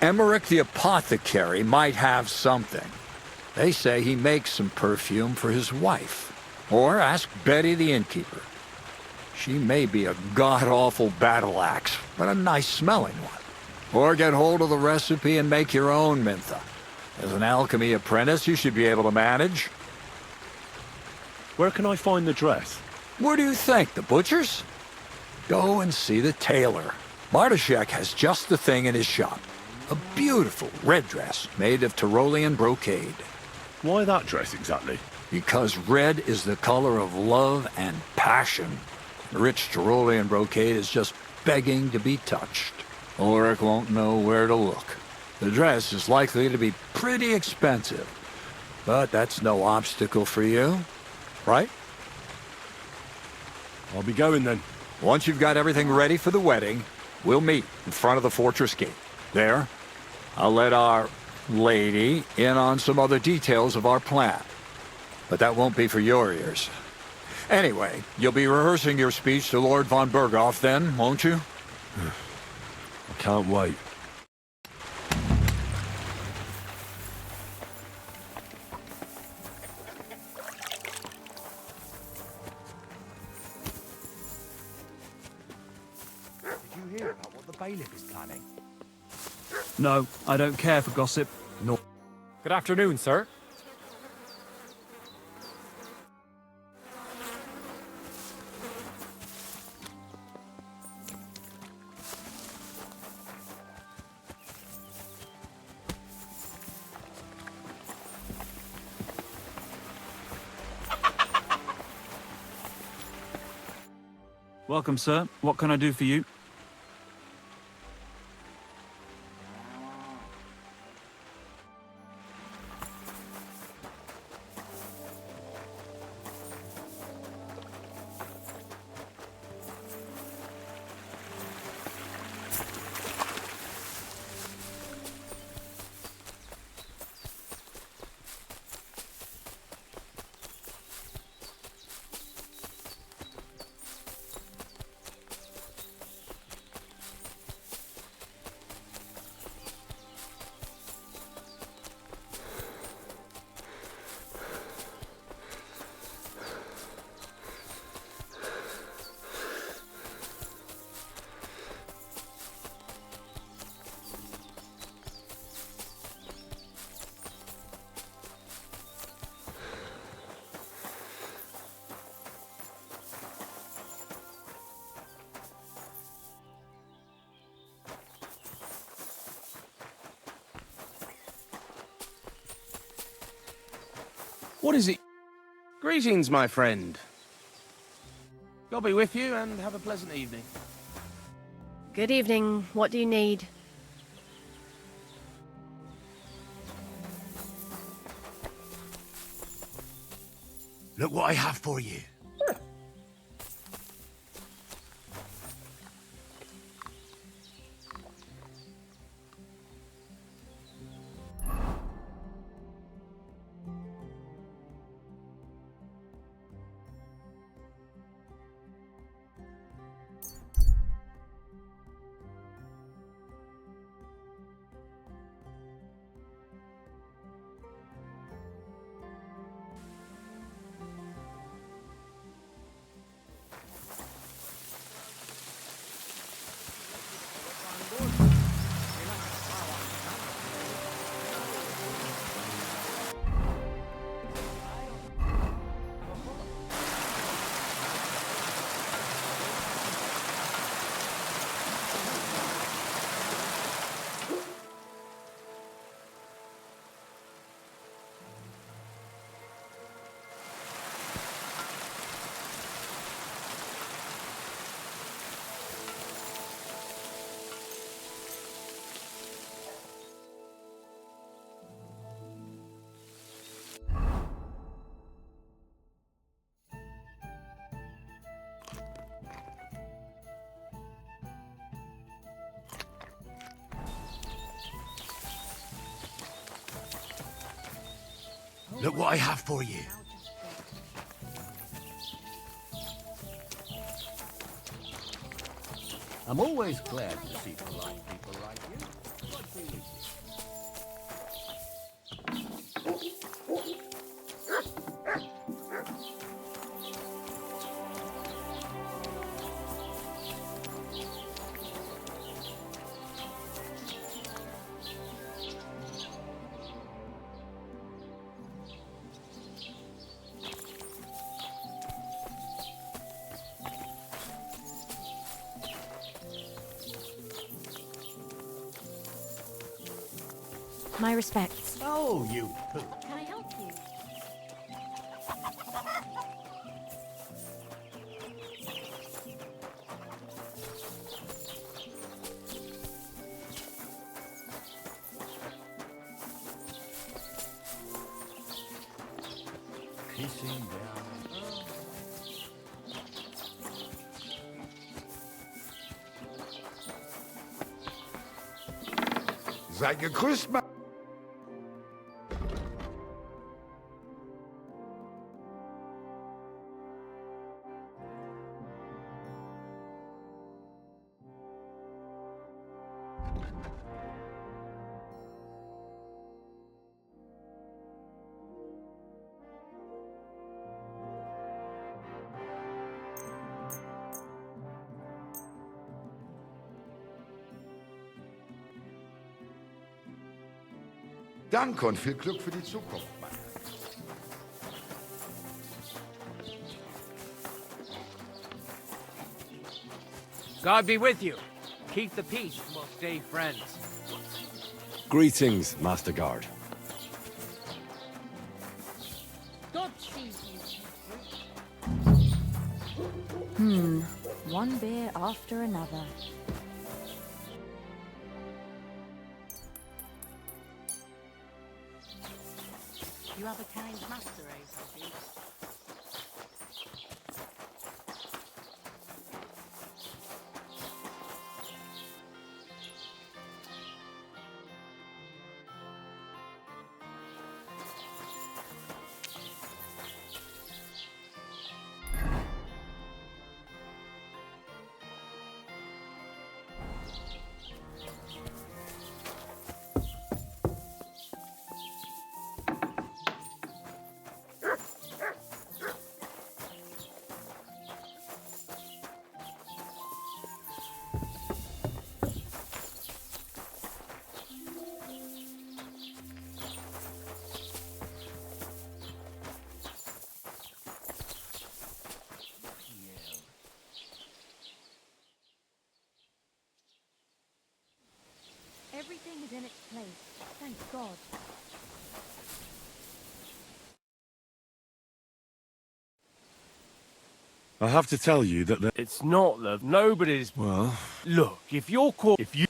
Emmerich the apothecary might have something. They say he makes some perfume for his wife. Or ask Betty the innkeeper. She may be a god-awful battle axe, but a nice-smelling one. Or get hold of the recipe and make your own Mintha. As an alchemy apprentice, you should be able to manage. Where can I find the dress? Where do you think? The butcher's? Go and see the tailor. Bartoszek has just the thing in his shop. A beautiful red dress made of Tyrolean brocade. Why that dress exactly? Because red is the color of love and passion. Rich Tyrolean brocade is just begging to be touched. Ulrich won't know where to look. The dress is likely to be pretty expensive. But that's no obstacle for you, right? I'll be going then. Once you've got everything ready for the wedding, we'll meet in front of the fortress gate. There, I'll let our lady in on some other details of our plan. But that won't be for your ears. Anyway, you'll be rehearsing your speech to Lord von Berghoff then, won't you? I can't wait. Did you hear about what the bailiff is planning? No, I don't care for gossip. No. Good afternoon, sir. Welcome, sir. What can I do for you? What is it? Greetings, my friend. God be with you, and have a pleasant evening. Good evening. What do you need? Look what I have for you. Look what I have for you. I'm always glad to see polite people like you. What's the use? My respects. Oh, you poop. Can I help you? Pissing down. Sei gegrüßt, Mann. Danke und viel Glück für die Zukunft, Mann. God be with you. Keep the peace and we'll stay friends. Greetings, Master Guard. God save you. One beer after another. You have a kind master, eh, Sophie? Everything is in its place. Thank God. I have to tell you that the... It's not the... Nobody's... Well... Look, if you're caught... If you...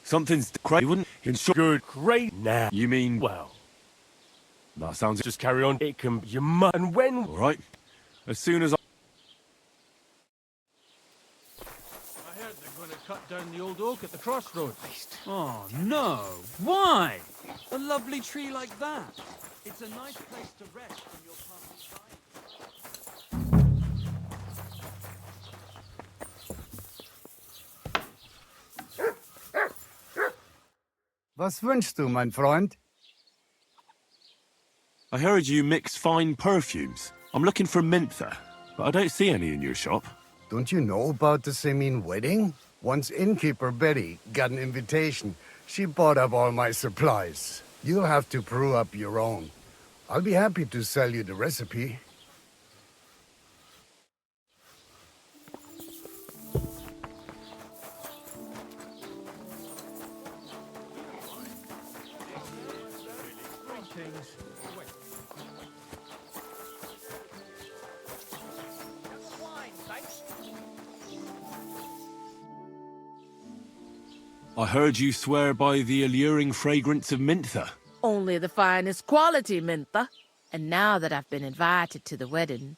Something's... You wouldn't... Good, great... Now... You mean... Well... That sounds... Just carry on. It can... You must... And when... Alright. As soon as I... I heard they're going to cut down the old oak at the crossroads. Oh, no. Why? A lovely tree like that. It's a nice place to rest when you're passing by. Was wünschst du, mein Freund? I heard you mix fine perfumes. I'm looking for mentha, but I don't see any in your shop. Don't you know about the Semin wedding? Once innkeeper Betty got an invitation. She bought up all my supplies. You'll have to brew up your own. I'll be happy to sell you the recipe. I heard you swear by the alluring fragrance of mentha. Only the finest quality, Mintha. And now that I've been invited to the wedding,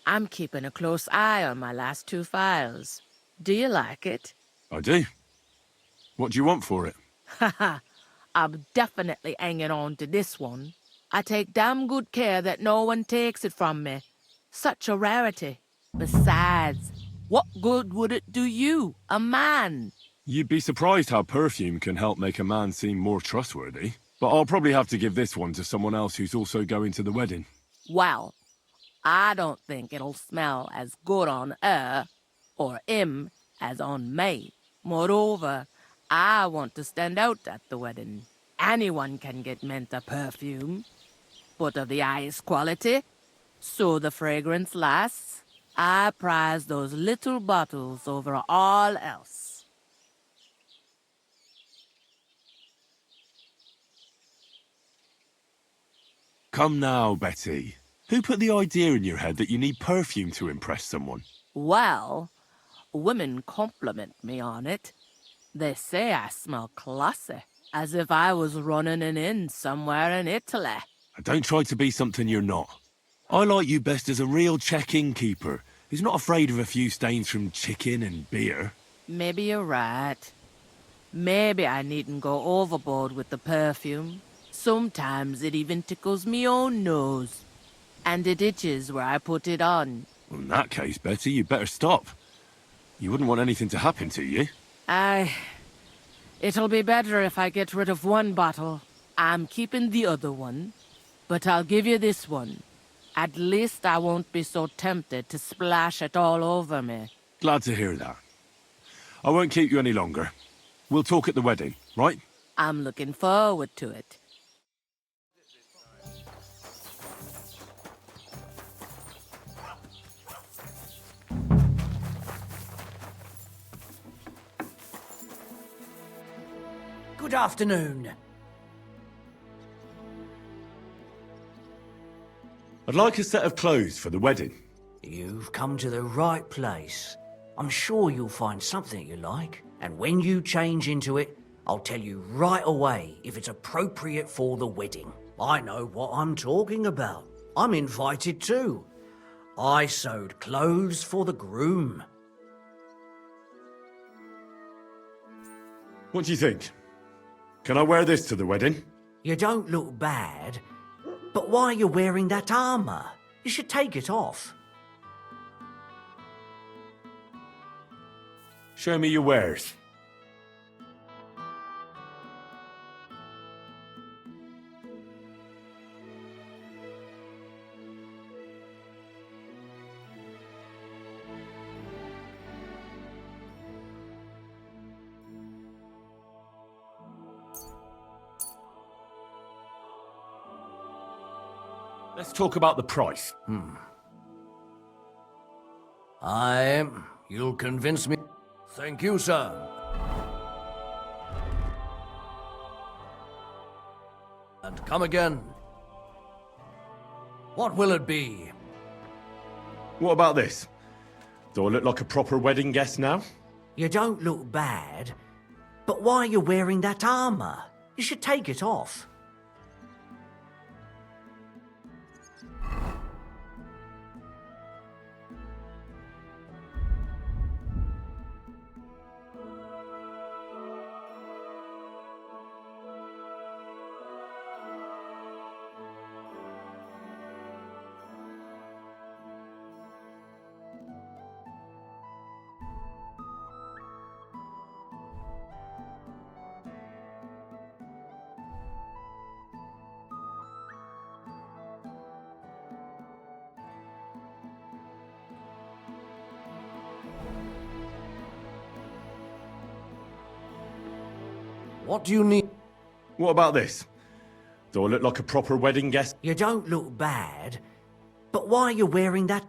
I'm keeping a close eye on my last two files. Do you like it? I do. What do you want for it? Haha, I'm definitely hanging on to this one. I take damn good care that no one takes it from me. Such a rarity. Besides, what good would it do you, a man? You'd be surprised how perfume can help make a man seem more trustworthy. But I'll probably have to give this one to someone else who's also going to the wedding. Well, I don't think it'll smell as good on her or him as on me. Moreover, I want to stand out at the wedding. Anyone can get mentha perfume, but of the highest quality, so the fragrance lasts. I prize those little bottles over all else. Come now, Betty. Who put the idea in your head that you need perfume to impress someone? Well, women compliment me on it. They say I smell classy, as if I was running an inn somewhere in Italy. Don't try to be something you're not. I like you best as a real check-in keeper who's not afraid of a few stains from chicken and beer. Maybe you're right. Maybe I needn't go overboard with the perfume. Sometimes it even tickles me own nose. And it itches where I put it on. Well, in that case, Betty, you better stop. You wouldn't want anything to happen to you. It'll be better if I get rid of one bottle. I'm keeping the other one. But I'll give you this one. At least I won't be so tempted to splash it all over me. Glad to hear that. I won't keep you any longer. We'll talk at the wedding, right? I'm looking forward to it. Good afternoon. I'd like a set of clothes for the wedding. You've come to the right place. I'm sure you'll find something you like, and when you change into it, I'll tell you right away if it's appropriate for the wedding. I know what I'm talking about. I'm invited too. I sewed clothes for the groom. What do you think? Can I wear this to the wedding? You don't look bad, but why are you wearing that armor? You should take it off. Show me your wares. Let's talk about the price. You'll convince me. Thank you, sir. And come again. What will it be? What about this? Do I look like a proper wedding guest now? You don't look bad, but why are you wearing that armor? You should take it off. What do you need? What about this? Do I look like a proper wedding guest? You don't look bad, but why are you wearing that?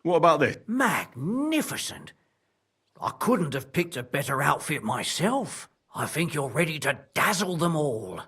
What about this? Magnificent! I couldn't have picked a better outfit myself. I think you're ready to dazzle them all.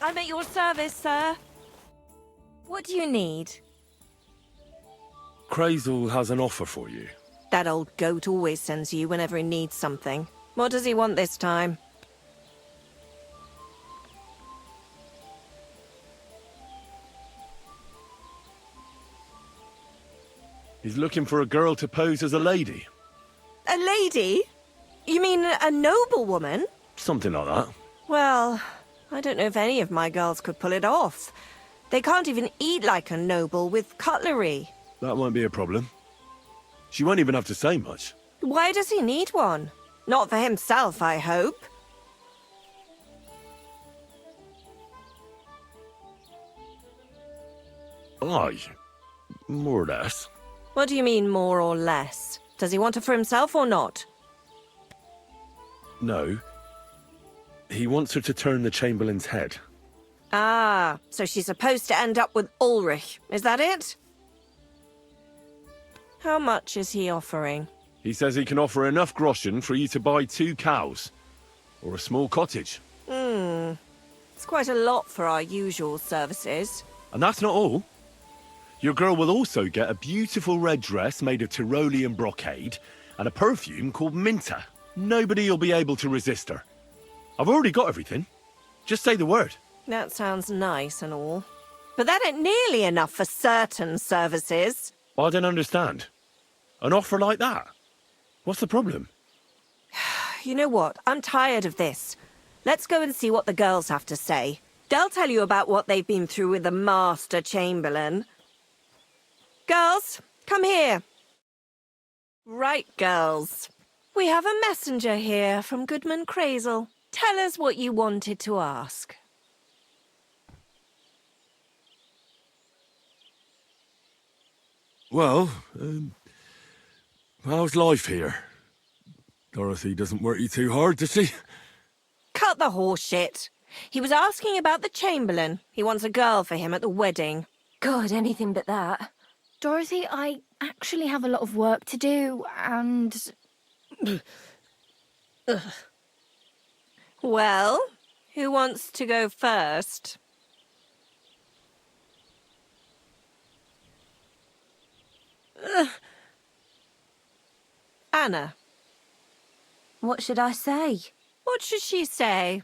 I'm at your service, sir. What do you need? Kreyzl has an offer for you. That old goat always sends you whenever he needs something. What does he want this time? He's looking for a girl to pose as a lady. A lady? You mean a noblewoman? Something like that. Well, I don't know if any of my girls could pull it off. They can't even eat like a noble with cutlery. That won't be a problem. She won't even have to say much. Why does he need one? Not for himself, I hope. Aye. More or less. What do you mean, more or less? Does he want it for himself or not? No. He wants her to turn the Chamberlain's head. Ah, so she's supposed to end up with Ulrich. Is that it? How much is he offering? He says he can offer enough groschen for you to buy 2 cows. Or a small cottage. It's quite a lot for our usual services. And that's not all. Your girl will also get a beautiful red dress made of Tyrolean brocade and a perfume called Minta. Nobody will be able to resist her. I've already got everything. Just say the word. That sounds nice and all. But that ain't nearly enough for certain services. I don't understand. An offer like that? What's the problem? You know what? I'm tired of this. Let's go and see what the girls have to say. They'll tell you about what they've been through with the Master Chamberlain. Girls, come here. Right, girls. We have a messenger here from Goodman Kreyzl. Tell us what you wanted to ask. Well, how's life here? Dorothy doesn't work you too hard, does she? Cut the horse shit. He was asking about the Chamberlain. He wants a girl for him at the wedding. God, anything but that. Dorothy, I actually have a lot of work to do, and... Well, who wants to go first? Anna. What should I say? What should she say?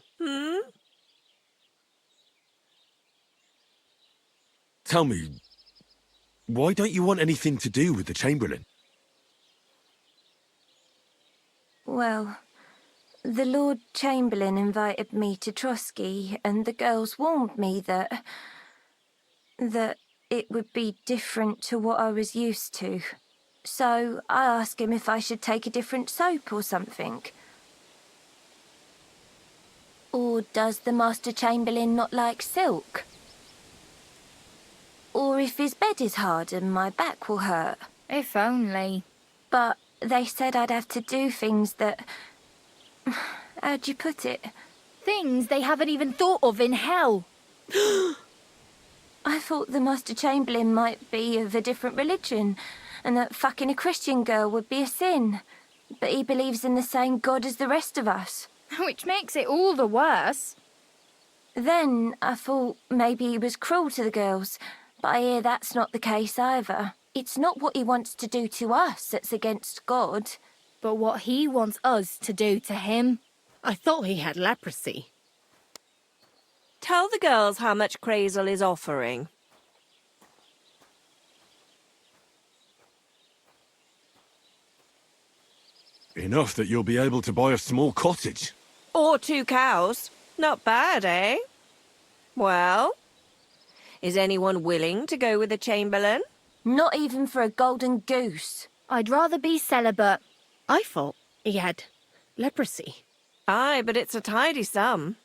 Tell me, why don't you want anything to do with the Chamberlain? Well, the Lord Chamberlain invited me to Trotsky, and the girls warned me that it would be different to what I was used to. So I asked him if I should take a different soap or something. Or does the Master Chamberlain not like silk? Or if his bed is hard and my back will hurt. If only. But they said I'd have to do things that... How'd you put it? Things they haven't even thought of in hell. I thought the Master Chamberlain might be of a different religion, and that fucking a Christian girl would be a sin. But he believes in the same God as the rest of us. Which makes it all the worse. Then I thought maybe he was cruel to the girls, but I hear that's not the case either. It's not what he wants to do to us that's against God. But what he wants us to do to him. I thought he had leprosy. Tell the girls how much Kreyzl is offering. Enough that you'll be able to buy a small cottage. Or 2 cows. Not bad, eh? Well, is anyone willing to go with the Chamberlain? Not even for a golden goose. I'd rather be celibate. I thought he had leprosy. Aye, but it's a tidy sum.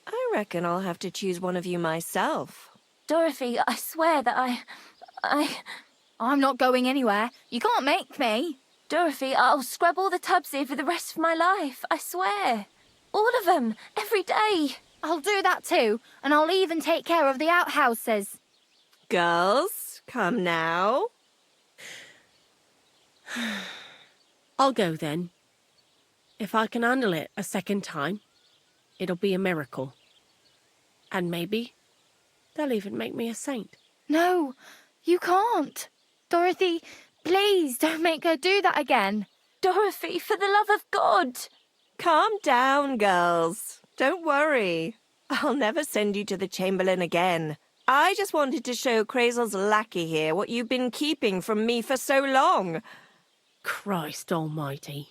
I reckon I'll have to choose one of you myself. Dorothy, I swear that I'm not going anywhere. You can't make me. Dorothy, I'll scrub all the tubs here for the rest of my life, I swear. All of them, every day. I'll do that too, and I'll even take care of the outhouses. Girls, come now. I'll go then. If I can handle it a second time, it'll be a miracle. And maybe they'll even make me a saint. No, you can't. Dorothy, please don't make her do that again. Dorothy, for the love of God! Calm down, girls. Don't worry. I'll never send you to the Chamberlain again. I just wanted to show Kreyzl's lackey here what you've been keeping from me for so long. Christ almighty.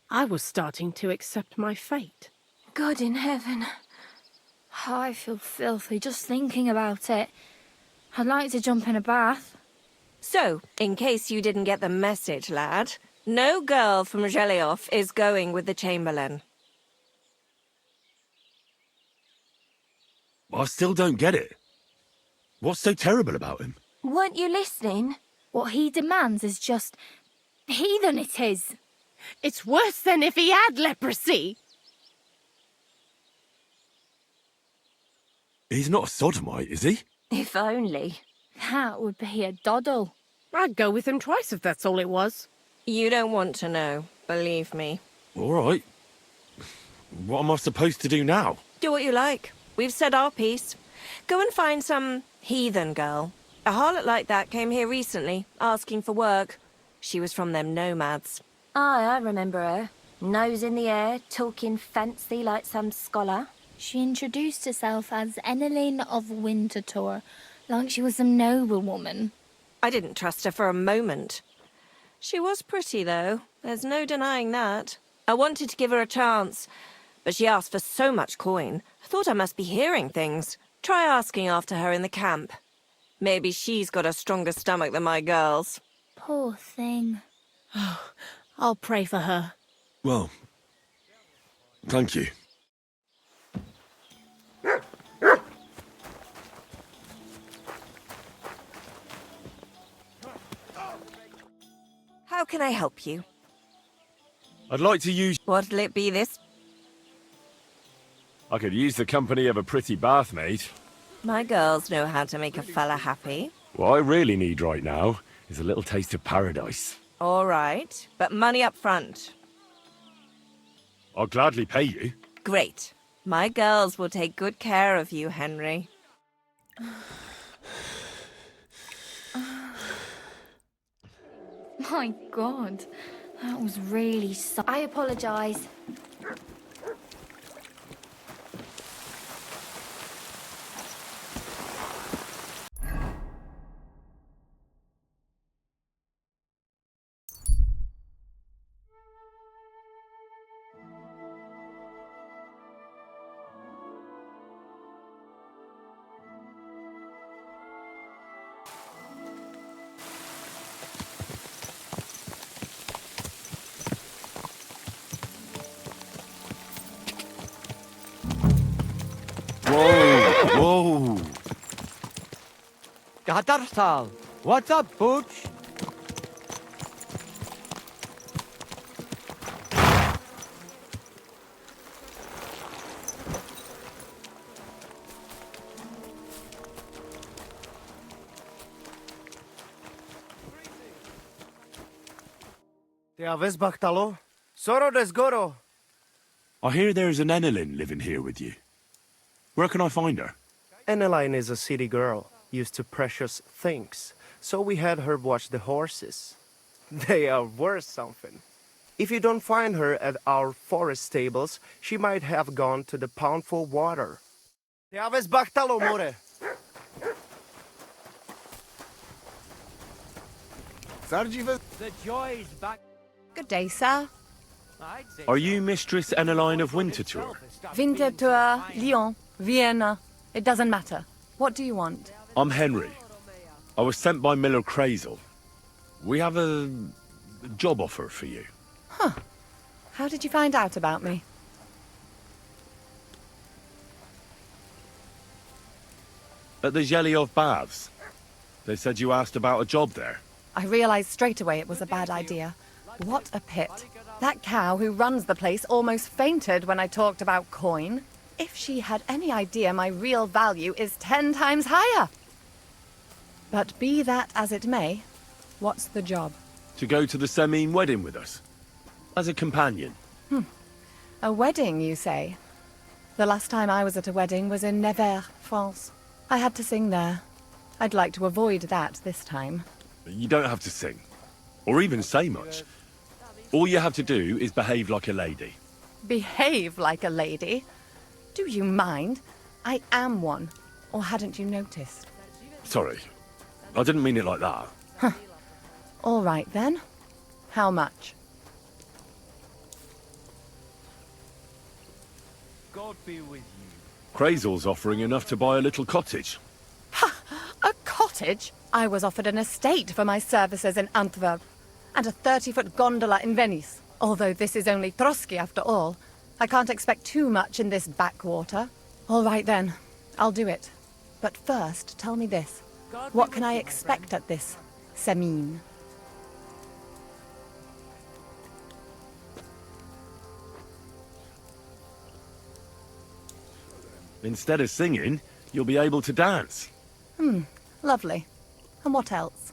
I was starting to accept my fate. God in heaven. Oh, I feel filthy just thinking about it. I'd like to jump in a bath. So, in case you didn't get the message, lad, no girl from Zhelyov is going with the Chamberlain. I still don't get it. What's so terrible about him? Weren't you listening? What he demands is just heathen it is. It's worse than if he had leprosy. He's not a sodomite, is he? If only. That would be a doddle. I'd go with him twice if that's all it was. You don't want to know, believe me. All right. What am I supposed to do now? Do what you like. We've said our piece. Go and find some heathen girl. A harlot like that came here recently, asking for work. She was from them nomads. Aye, I remember her. Nose in the air, talking fancy like some scholar. She introduced herself as Enneline of Winterthur, like she was some noblewoman. I didn't trust her for a moment. She was pretty, though. There's no denying that. I wanted to give her a chance, but she asked for so much coin. I thought I must be hearing things. Try asking after her in the camp. Maybe she's got a stronger stomach than my girls. Poor thing. I'll pray for her. Well, thank you. How can I help you? I'd like to use... What'll it be this? I could use the company of a pretty bathmaid. My girls know how to make a fella happy. What I really need right now is a little taste of paradise. All right, but money up front. I'll gladly pay you. Great. My girls will take good care of you, Henry. My God, that was really I apologise. Whoa! Gatarsal, what's up, Pooch? Te aveți Bactalo? Soro desgoro. I hear there's an Enneline living here with you. Where can I find her? Enneline is a city girl, used to precious things, so we had her watch the horses. They are worth something. If you don't find her at our forest stables, she might have gone to the pound for water. Te aveți Bactalo, more. The joy's back. Good day, sir. Are you Mistress Enneline of Winterthur? Winterthur, Lyon, Vienna. It doesn't matter. What do you want? I'm Henry. I was sent by Miller Kreyzl. We have a job offer for you. Huh. How did you find out about me? At the Zhelyov Baths. They said you asked about a job there. I realized straight away it was a bad idea. What a pit. That cow who runs the place almost fainted when I talked about coin. If she had any idea my real value is 10 times higher. But be that as it may, what's the job? To go to the Semine wedding with us. As a companion. A wedding, you say? The last time I was at a wedding was in Nevers, France. I had to sing there. I'd like to avoid that this time. You don't have to sing. Or even say much. All you have to do is behave like a lady. Behave like a lady? Do you mind? I am one. Or hadn't you noticed? Sorry. I didn't mean it like that. All right then. How much? God be with you. Kreyzl's offering enough to buy a little cottage. A cottage? I was offered an estate for my services in Antwerp, and a 30-foot gondola in Venice. Although this is only Trotsky after all, I can't expect too much in this backwater. All right then, I'll do it. But first, tell me this. What can I expect at this Semin? Instead of singing, you'll be able to dance. Lovely. And what else?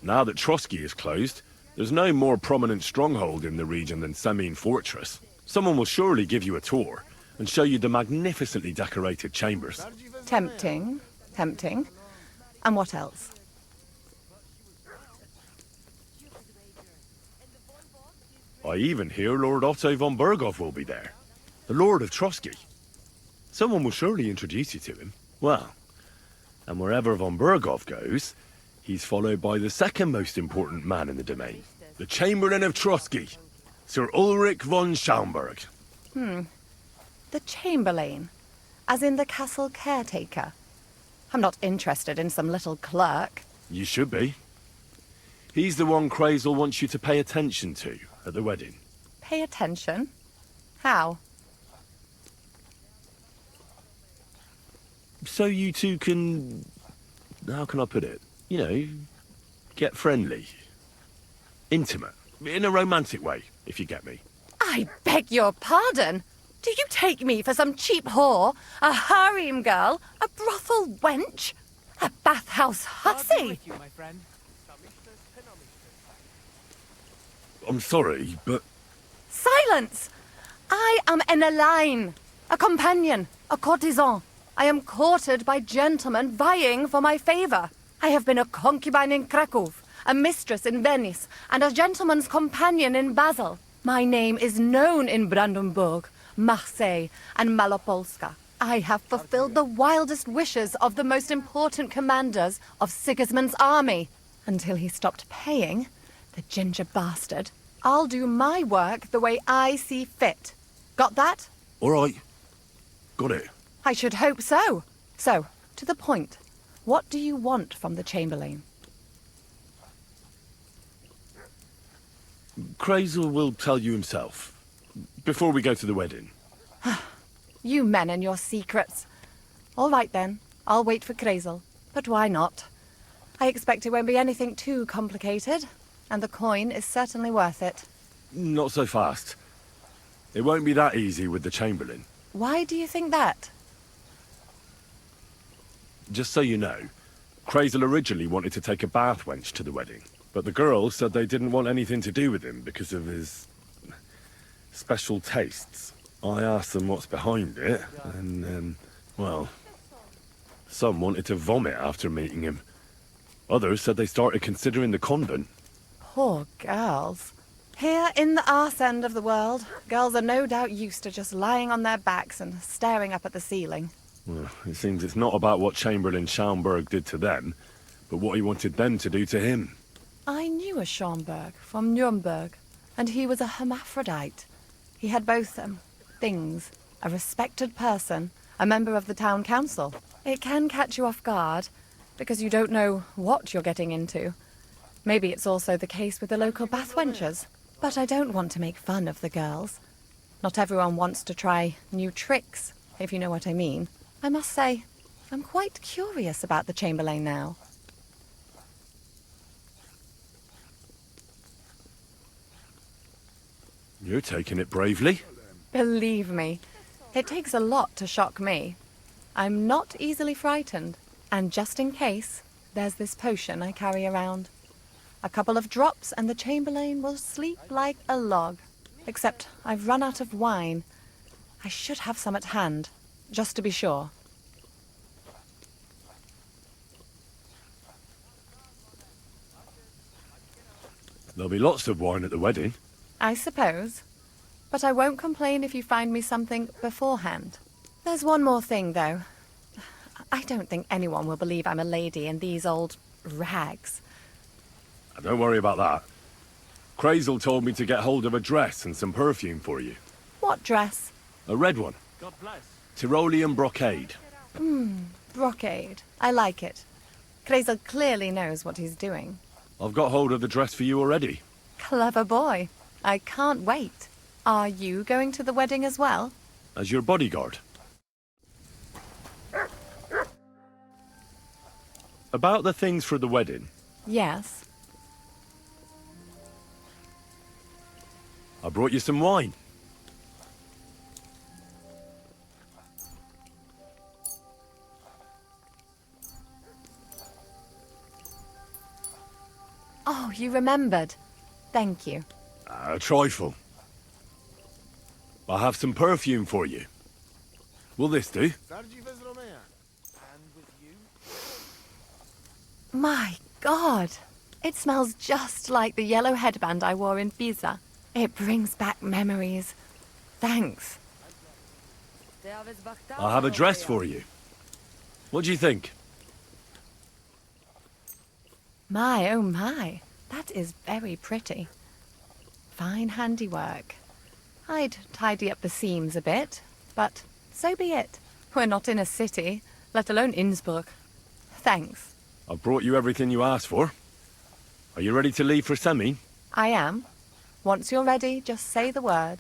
Now that Trotsky is closed, there's no more prominent stronghold in the region than Semin Fortress. Someone will surely give you a tour and show you the magnificently decorated chambers. Tempting. Tempting. And what else? I even hear Lord Otto von Berghoff will be there. The Lord of Trotsky. Someone will surely introduce you to him. Well, and wherever von Berghoff goes, he's followed by the second most important man in the domain. The Chamberlain of Trotsky, Sir Ulrich von Schaumburg. The Chamberlain. As in the castle caretaker. I'm not interested in some little clerk. You should be. He's the one Kreyzl wants you to pay attention to at the wedding. Pay attention? How? So you two can... how can I put it? You know, get friendly. Intimate. In a romantic way, if you get me. I beg your pardon. Do you take me for some cheap whore? A harem girl? A brothel wench? A bathhouse hussy? You, my friend. I'm sorry, but... Silence! I am an Elaine, a companion, a courtesan. I am courted by gentlemen vying for my favor. I have been a concubine in Krakow, a mistress in Venice, and a gentleman's companion in Basel. My name is known in Brandenburg, Marseille, and Malopolska. I have fulfilled the wildest wishes of the most important commanders of Sigismund's army. Until he stopped paying, the ginger bastard, I'll do my work the way I see fit. Got that? All right. Got it. I should hope so. So, to the point. What do you want from the Chamberlain? Kreyzl will tell you himself. Before we go to the wedding. You men and your secrets. All right then, I'll wait for Kreyzl. But why not? I expect it won't be anything too complicated, and the coin is certainly worth it. Not so fast. It won't be that easy with the Chamberlain. Why do you think that? Just so you know, Kreyzl originally wanted to take a bath wench to the wedding, but the girls said they didn't want anything to do with him because of his... special tastes. I asked them what's behind it, and well, some wanted to vomit after meeting him. Others said they started considering the convent. Poor girls. Here in the arse end of the world, girls are no doubt used to just lying on their backs and staring up at the ceiling. Well, it seems it's not about what Chamberlain Schaumburg did to them, but what he wanted them to do to him. I knew a Schaumburg from Nuremberg, and he was a hermaphrodite. He had both things. A respected person, a member of the town council. It can catch you off guard, because you don't know what you're getting into. Maybe it's also the case with the local bathwenchers. But I don't want to make fun of the girls. Not everyone wants to try new tricks, if you know what I mean. I must say, I'm quite curious about the Chamberlain now. You're taking it bravely. Believe me, it takes a lot to shock me. I'm not easily frightened. And just in case, there's this potion I carry around. A couple of drops and the Chamberlain will sleep like a log. except I've run out of wine. I should have some at hand, just to be sure. There'll be lots of wine at the wedding. I suppose. But I won't complain if you find me something beforehand. There's one more thing, though. I don't think anyone will believe I'm a lady in these old rags. Don't worry about that. Kreyzl told me to get hold of a dress and some perfume for you. What dress? A red one. God bless. Tyrolean brocade. Brocade. I like it. Kreyzl clearly knows what he's doing. I've got hold of the dress for you already. Clever boy. I can't wait. Are you going to the wedding as well? As your bodyguard. About the things for the wedding. Yes. I brought you some wine. Oh, you remembered. Thank you. A trifle. I have some perfume for you. Will this do? My God! It smells just like the yellow headband I wore in Pisa. It brings back memories. Thanks. I have a dress for you. What do you think? My, oh my. That is very pretty. Fine handiwork. I'd tidy up the seams a bit, but so be it. We're not in a city, let alone Innsbruck. Thanks. I've brought you everything you asked for. Are you ready to leave for Semi? I am. Once you're ready, just say the word.